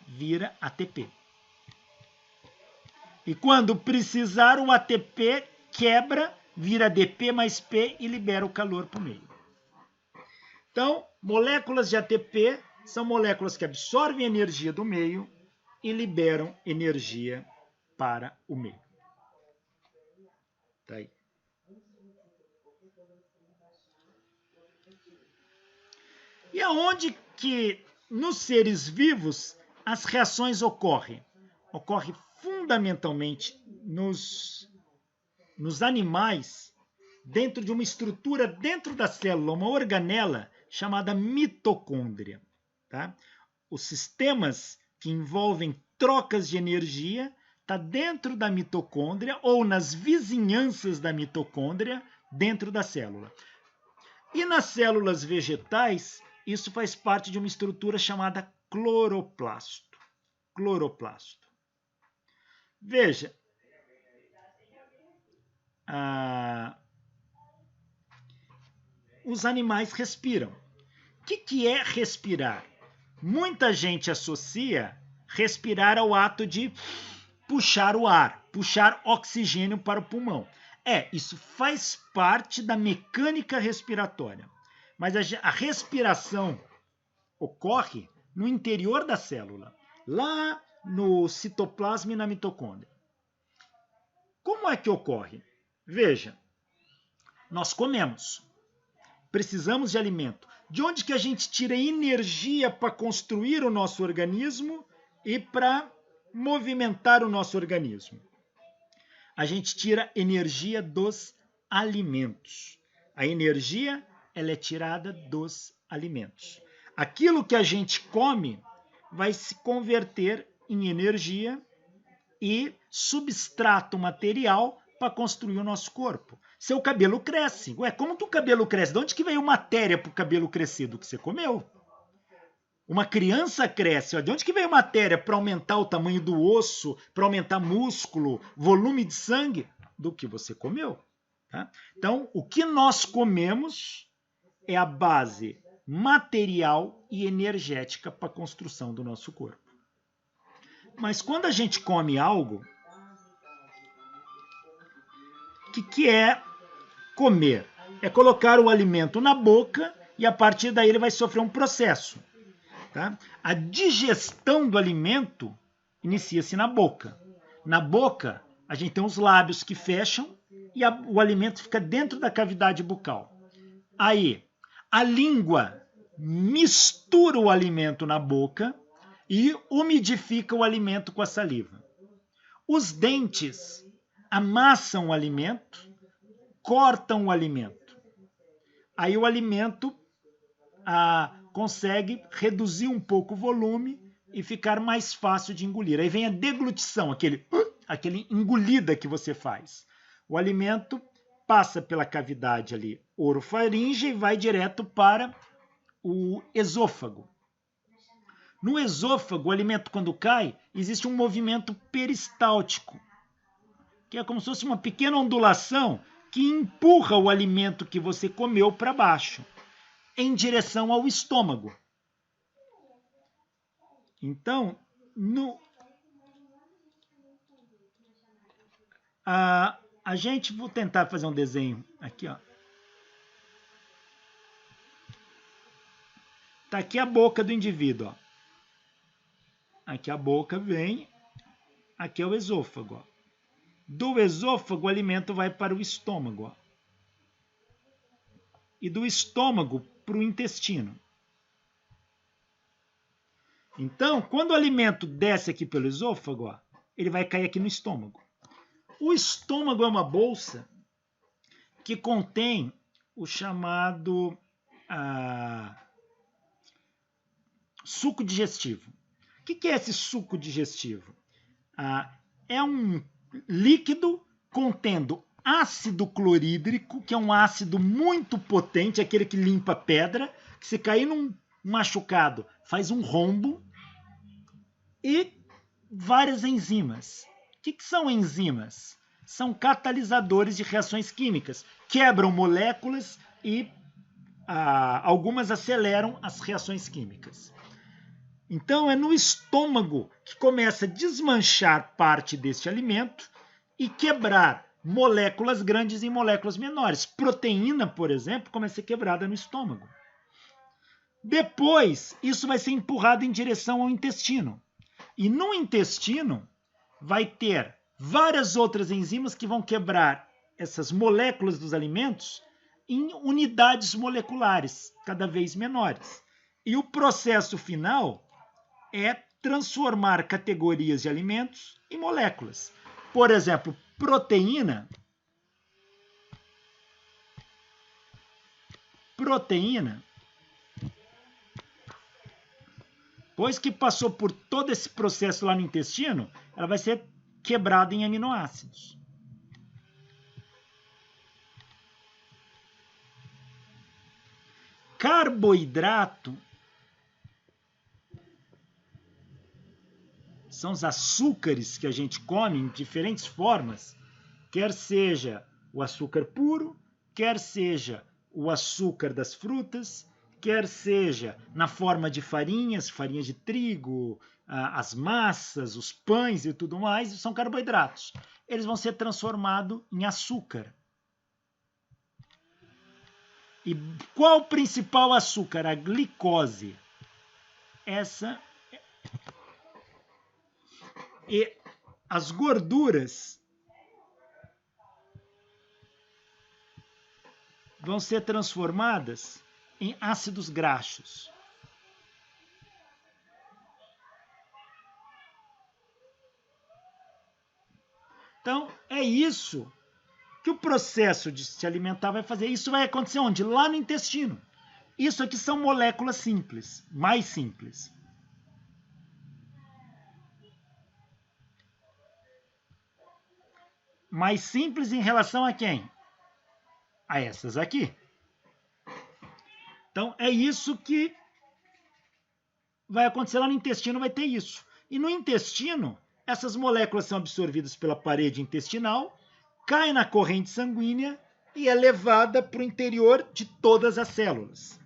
S1: vira ATP. E quando precisar, o ATP quebra, vira ADP mais P e libera o calor para o meio. Então, moléculas de ATP são moléculas que absorvem energia do meio e liberam energia para o meio. Tá aí. E aonde que nos seres vivos as reações ocorrem? Ocorre fundamentalmente nos animais, dentro de uma estrutura dentro da célula, uma organela chamada mitocôndria. Tá? Os sistemas que envolvem trocas de energia está dentro da mitocôndria ou nas vizinhanças da mitocôndria dentro da célula. E nas células vegetais, isso faz parte de uma estrutura chamada cloroplasto. Cloroplasto. Veja, os animais respiram. O que é respirar? Muita gente associa respirar ao ato de puxar o ar, puxar oxigênio para o pulmão. Isso faz parte da mecânica respiratória. Mas a respiração ocorre no interior da célula, lá no citoplasma e na mitocôndria. Como é que ocorre? Veja, nós comemos, precisamos de alimento. De onde que a gente tira energia para construir o nosso organismo e para movimentar o nosso organismo? A gente tira energia dos alimentos. A energia, ela é tirada dos alimentos. Aquilo que a gente come vai se converter em energia e substrato material para construir o nosso corpo. Seu cabelo cresce. Como que o cabelo cresce? De onde que veio matéria para o cabelo crescer? Do que você comeu. Uma criança cresce. De onde que veio matéria para aumentar o tamanho do osso, para aumentar músculo, volume de sangue? Do que você comeu. Tá? Então, o que nós comemos é a base material e energética para a construção do nosso corpo. Mas quando a gente come algo, o que é comer? É colocar o alimento na boca e a partir daí ele vai sofrer um processo. Tá? A digestão do alimento inicia-se na boca. Na boca, a gente tem os lábios que fecham e o alimento fica dentro da cavidade bucal. Aí, a língua mistura o alimento na boca e umidifica o alimento com a saliva. Os dentes amassam o alimento, cortam o alimento. Aí o alimento consegue reduzir um pouco o volume e ficar mais fácil de engolir. Aí vem a deglutição, aquele engolida que você faz. O alimento passa pela cavidade ali orofaringe e vai direto para o esôfago. No esôfago, o alimento quando cai, existe um movimento peristáltico, que é como se fosse uma pequena ondulação que empurra o alimento que você comeu para baixo, em direção ao estômago. Então, a gente, vou tentar fazer um desenho aqui, ó. Tá aqui a boca do indivíduo, ó. Aqui a boca vem, aqui é o esôfago, ó. Do esôfago o alimento vai para o estômago, ó. E do estômago para o intestino. Então, quando o alimento desce aqui pelo esôfago, ó, ele vai cair aqui no estômago. O estômago é uma bolsa que contém o chamado suco digestivo. O que é esse suco digestivo? É um líquido contendo ácido clorídrico, que é um ácido muito potente, aquele que limpa pedra, que se cair num machucado faz um rombo, e várias enzimas. O que são enzimas? São catalisadores de reações químicas, quebram moléculas e algumas aceleram as reações químicas. Então é no estômago que começa a desmanchar parte deste alimento e quebrar moléculas grandes em moléculas menores. Proteína, por exemplo, começa a ser quebrada no estômago. Depois, isso vai ser empurrado em direção ao intestino. E no intestino vai ter várias outras enzimas que vão quebrar essas moléculas dos alimentos em unidades moleculares cada vez menores. E o processo final é transformar categorias de alimentos em moléculas. Por exemplo, proteína. Depois que passou por todo esse processo lá no intestino, ela vai ser quebrada em aminoácidos. Carboidrato são os açúcares que a gente come em diferentes formas, quer seja o açúcar puro, quer seja o açúcar das frutas, quer seja na forma de farinhas, farinha de trigo, as massas, os pães e tudo mais, são carboidratos. Eles vão ser transformados em açúcar. E qual o principal açúcar? A glicose. E as gorduras vão ser transformadas em ácidos graxos. Então, é isso que o processo de se alimentar vai fazer. Isso vai acontecer onde? Lá no intestino. Isso aqui são moléculas simples, mais simples. Mais simples em relação a quem? A essas aqui. Então, é isso que vai acontecer lá no intestino, vai ter isso. E no intestino, essas moléculas são absorvidas pela parede intestinal, caem na corrente sanguínea e é levada para o interior de todas as células.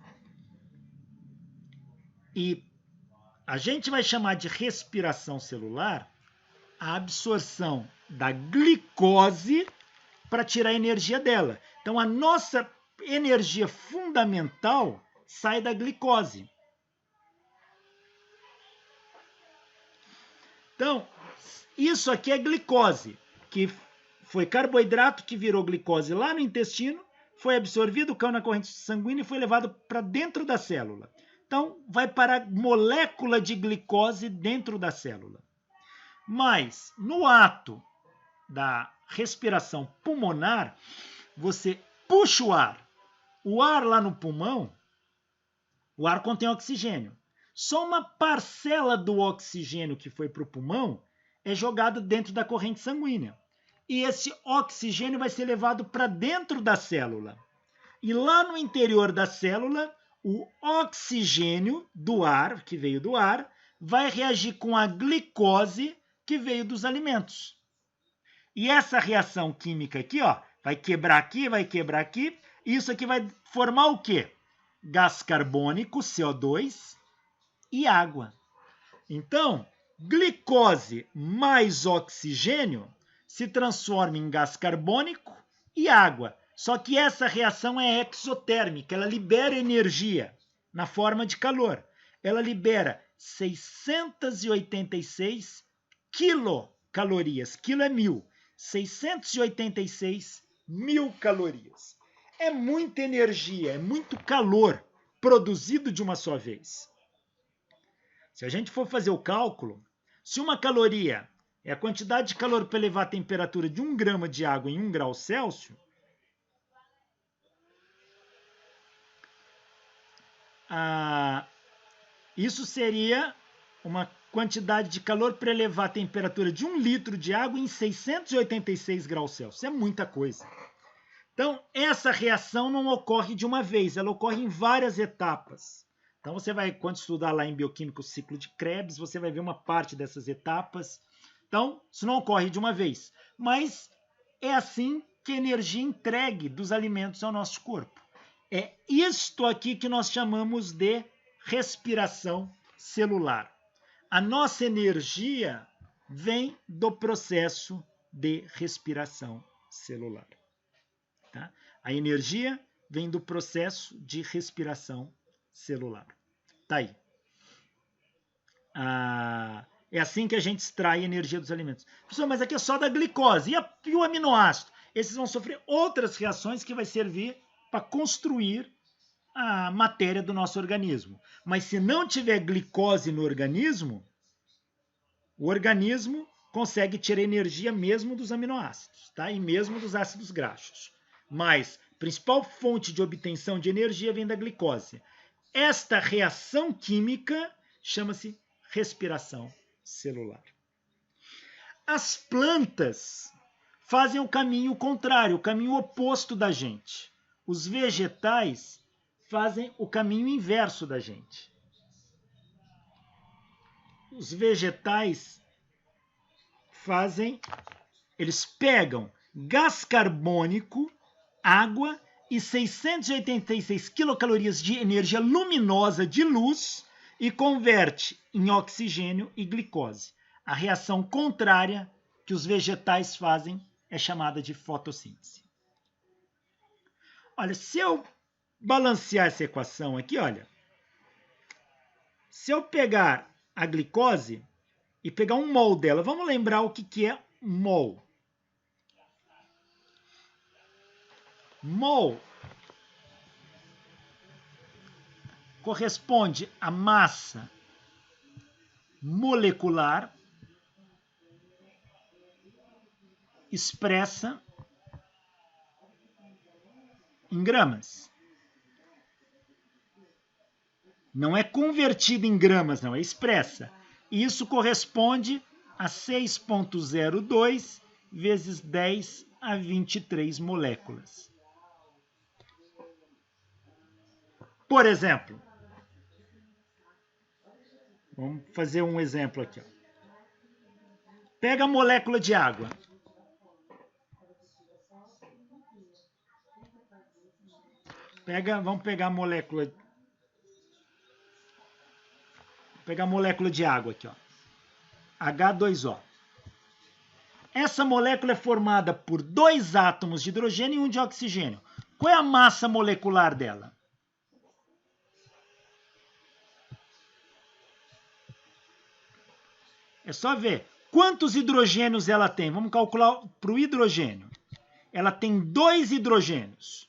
S1: E a gente vai chamar de respiração celular a absorção da glicose para tirar a energia dela. Então, a nossa energia fundamental sai da glicose. Então, isso aqui é glicose, que foi carboidrato que virou glicose lá no intestino, foi absorvido, caiu na corrente sanguínea e foi levado para dentro da célula. Então, vai para a molécula de glicose dentro da célula. Mas, no ato da respiração pulmonar, você puxa o ar. O ar lá no pulmão, o ar contém oxigênio. Só uma parcela do oxigênio que foi para o pulmão é jogado dentro da corrente sanguínea. E esse oxigênio vai ser levado para dentro da célula. E lá no interior da célula, o oxigênio do ar, que veio do ar, vai reagir com a glicose que veio dos alimentos. E essa reação química aqui, ó, vai quebrar aqui, e isso aqui vai formar o quê? Gás carbônico, CO2, e água. Então, glicose mais oxigênio se transforma em gás carbônico e água. Só que essa reação é exotérmica, ela libera energia na forma de calor. Ela libera 686 quilocalorias. Quilo é 1000. 686 mil calorias. É muita energia, é muito calor produzido de uma só vez. Se a gente for fazer o cálculo, se uma caloria é a quantidade de calor para elevar a temperatura de 1 grama de água em 1 grau Celsius, isso seria uma quantidade de calor para elevar a temperatura de 1 litro de água em 686 graus Celsius. É muita coisa. Então, essa reação não ocorre de uma vez, ela ocorre em várias etapas. Então, você vai, quando estudar lá em bioquímica o ciclo de Krebs, você vai ver uma parte dessas etapas. Então, isso não ocorre de uma vez. Mas é assim que a energia entregue dos alimentos ao nosso corpo. É isto aqui que nós chamamos de respiração celular. A nossa energia vem do processo de respiração celular. Tá? A energia vem do processo de respiração celular. Tá aí. É assim que a gente extrai energia dos alimentos. Professor, mas aqui é só da glicose. E o aminoácido? Esses vão sofrer outras reações que vai servir para construir a matéria do nosso organismo. Mas se não tiver glicose no organismo, o organismo consegue tirar energia mesmo dos aminoácidos, tá? E mesmo dos ácidos graxos. Mas a principal fonte de obtenção de energia vem da glicose. Esta reação química chama-se respiração celular. As plantas fazem o caminho contrário, o caminho oposto da gente. Os vegetais fazem o caminho inverso da gente. Os vegetais eles pegam gás carbônico, água e 686 quilocalorias de energia luminosa de luz e converte em oxigênio e glicose. A reação contrária que os vegetais fazem é chamada de fotossíntese. Olha, se eu balancear essa equação aqui, olha, se eu pegar a glicose e pegar um mol dela, vamos lembrar o que é mol. Mol corresponde à massa molecular expressa em gramas. Não é convertida em gramas, não, é expressa. E isso corresponde a 6,02 vezes 10 a 23 moléculas. Por exemplo, vamos fazer um exemplo aqui. Pega a molécula de água. Vamos pegar a molécula. Pegar a molécula de água aqui, ó. H2O. Essa molécula é formada por 2 átomos de hidrogênio e 1 de oxigênio. Qual é a massa molecular dela? É só ver quantos hidrogênios ela tem. Vamos calcular para o hidrogênio. Ela tem 2 hidrogênios.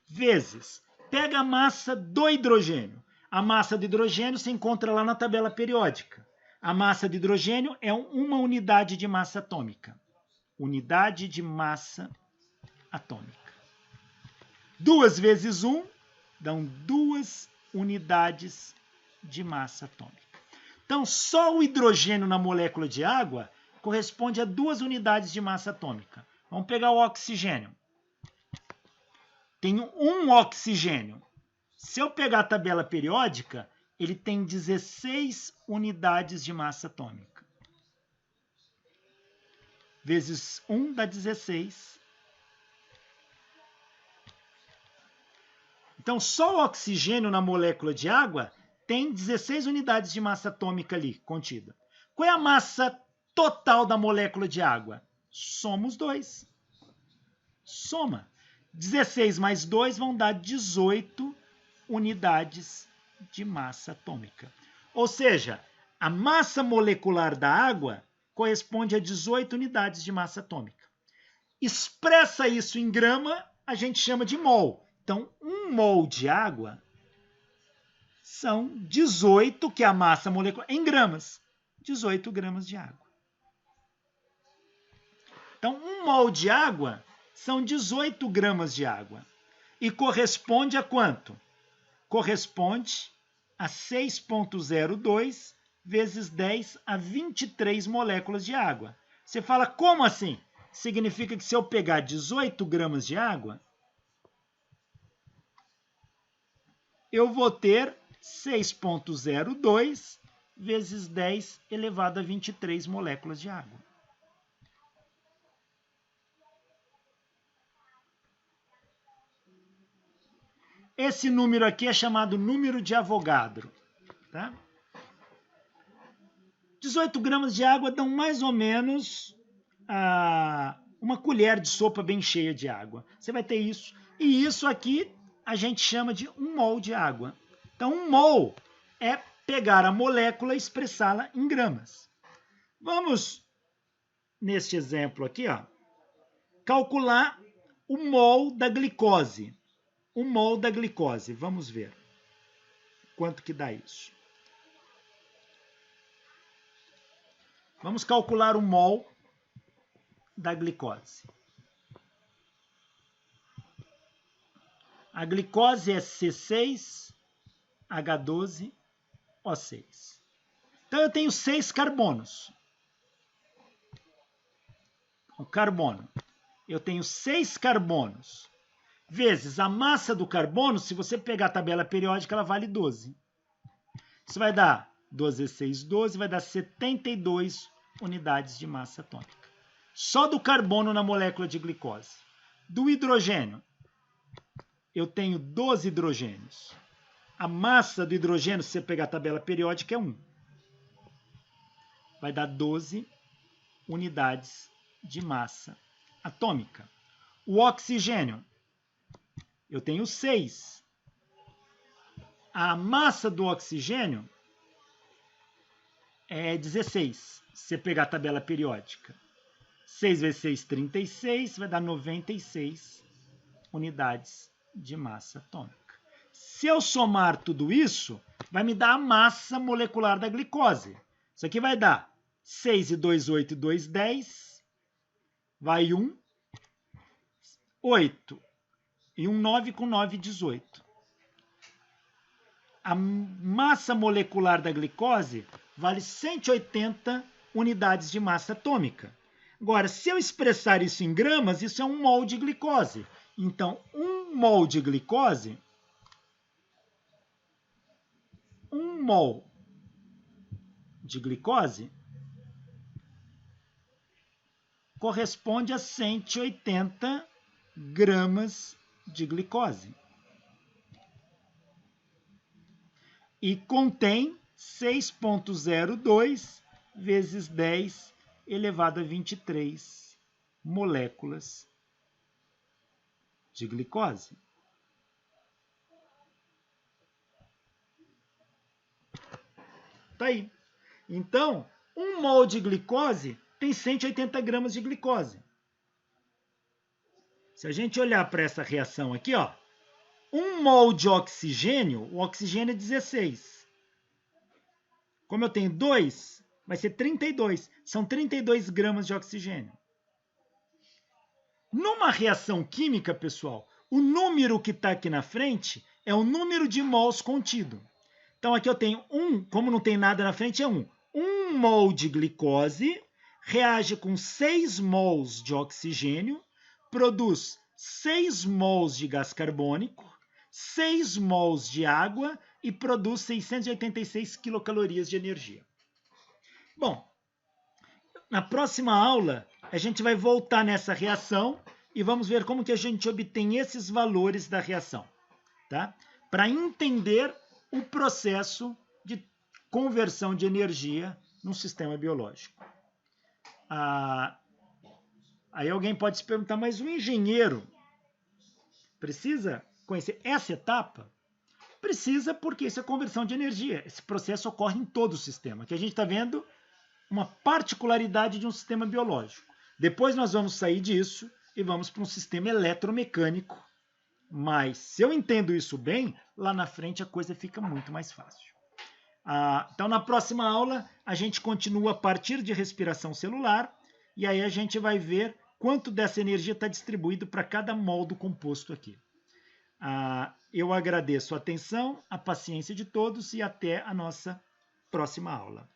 S1: Vezes. Pega a massa do hidrogênio. A massa do hidrogênio se encontra lá na tabela periódica. A massa de hidrogênio é uma unidade de massa atômica. Unidade de massa atômica. 2 vezes 1 dão 2 unidades de massa atômica. Então, só o hidrogênio na molécula de água corresponde a 2 unidades de massa atômica. Vamos pegar o oxigênio. Tenho um oxigênio. Se eu pegar a tabela periódica, ele tem 16 unidades de massa atômica. Vezes 1 dá 16. Então, só o oxigênio na molécula de água tem 16 unidades de massa atômica ali contida. Qual é a massa total da molécula de água? Somos 2. Soma. 16 mais 2 vão dar 18 unidades de massa atômica. Ou seja, a massa molecular da água corresponde a 18 unidades de massa atômica. Expressa isso em grama, a gente chama de mol. Então, 1 mol de água são 18, que é a massa molecular, em gramas. 18 gramas de água. Então, 1 mol de água são 18 gramas de água. E corresponde a quanto? Corresponde a 6,02 vezes 10 a 23 moléculas de água. Você fala, como assim? Significa que se eu pegar 18 gramas de água, eu vou ter 6,02 vezes 10 elevado a 23 moléculas de água. Esse número aqui é chamado número de Avogadro. Tá? 18 gramas de água dão mais ou menos uma colher de sopa bem cheia de água. Você vai ter isso. E isso aqui a gente chama de 1 mol de água. Então, 1 mol é pegar a molécula e expressá-la em gramas. Vamos, neste exemplo aqui, ó, calcular o mol da glicose. O mol da glicose. Vamos ver quanto que dá isso. Vamos calcular o mol da glicose. A glicose é C6H12O6. Então eu tenho 6 carbonos. O carbono. Eu tenho 6 carbonos vezes a massa do carbono. Se você pegar a tabela periódica, ela vale 12. Isso vai dar 12 vezes 6, 12, vai dar 72 unidades de massa atômica. Só do carbono na molécula de glicose. Do hidrogênio, eu tenho 12 hidrogênios. A massa do hidrogênio, se você pegar a tabela periódica, é 1. Vai dar 12 unidades de massa atômica. O oxigênio, eu tenho 6. A massa do oxigênio é 16. Se você pegar a tabela periódica. 6 vezes 6, 36, vai dar 96 unidades de massa atômica. Se eu somar tudo isso, vai me dar a massa molecular da glicose. Isso aqui vai dar 6 e 2, 8 e 2, 10. Vai 1, 8. E 1, 9 com 9, 18. A massa molecular da glicose vale 180 unidades de massa atômica. Agora, se eu expressar isso em gramas, isso é 1 mol de glicose. Então, 1 mol de glicose, 1 mol de glicose corresponde a 180 gramas de glicose. E contém 6,02 vezes 10 elevado a 23 moléculas de glicose. Tá aí. Então, 1 mol de glicose tem 180 gramas de glicose. Se a gente olhar para essa reação aqui, ó, 1 mol de oxigênio, o oxigênio é 16. Como eu tenho 2, vai ser 32. São 32 gramas de oxigênio. Numa reação química, pessoal, o número que está aqui na frente é o número de mols contido. Então aqui eu tenho 1, como não tem nada na frente, é 1. 1 mol de glicose reage com 6 mols de oxigênio, produz 6 mols de gás carbônico, 6 mols de água e produz 686 quilocalorias de energia. Bom, na próxima aula a gente vai voltar nessa reação e vamos ver como que a gente obtém esses valores da reação, tá? Para entender o processo de conversão de energia num sistema biológico. Aí alguém pode se perguntar, mas o engenheiro precisa conhecer essa etapa? Precisa, porque isso é conversão de energia. Esse processo ocorre em todo o sistema. Aqui a gente está vendo uma particularidade de um sistema biológico. Depois nós vamos sair disso e vamos para um sistema eletromecânico. Mas se eu entendo isso bem, lá na frente a coisa fica muito mais fácil. Então na próxima aula a gente continua a partir de respiração celular e aí a gente vai ver quanto dessa energia está distribuído para cada mol do composto aqui. Eu agradeço a atenção, a paciência de todos e até a nossa próxima aula.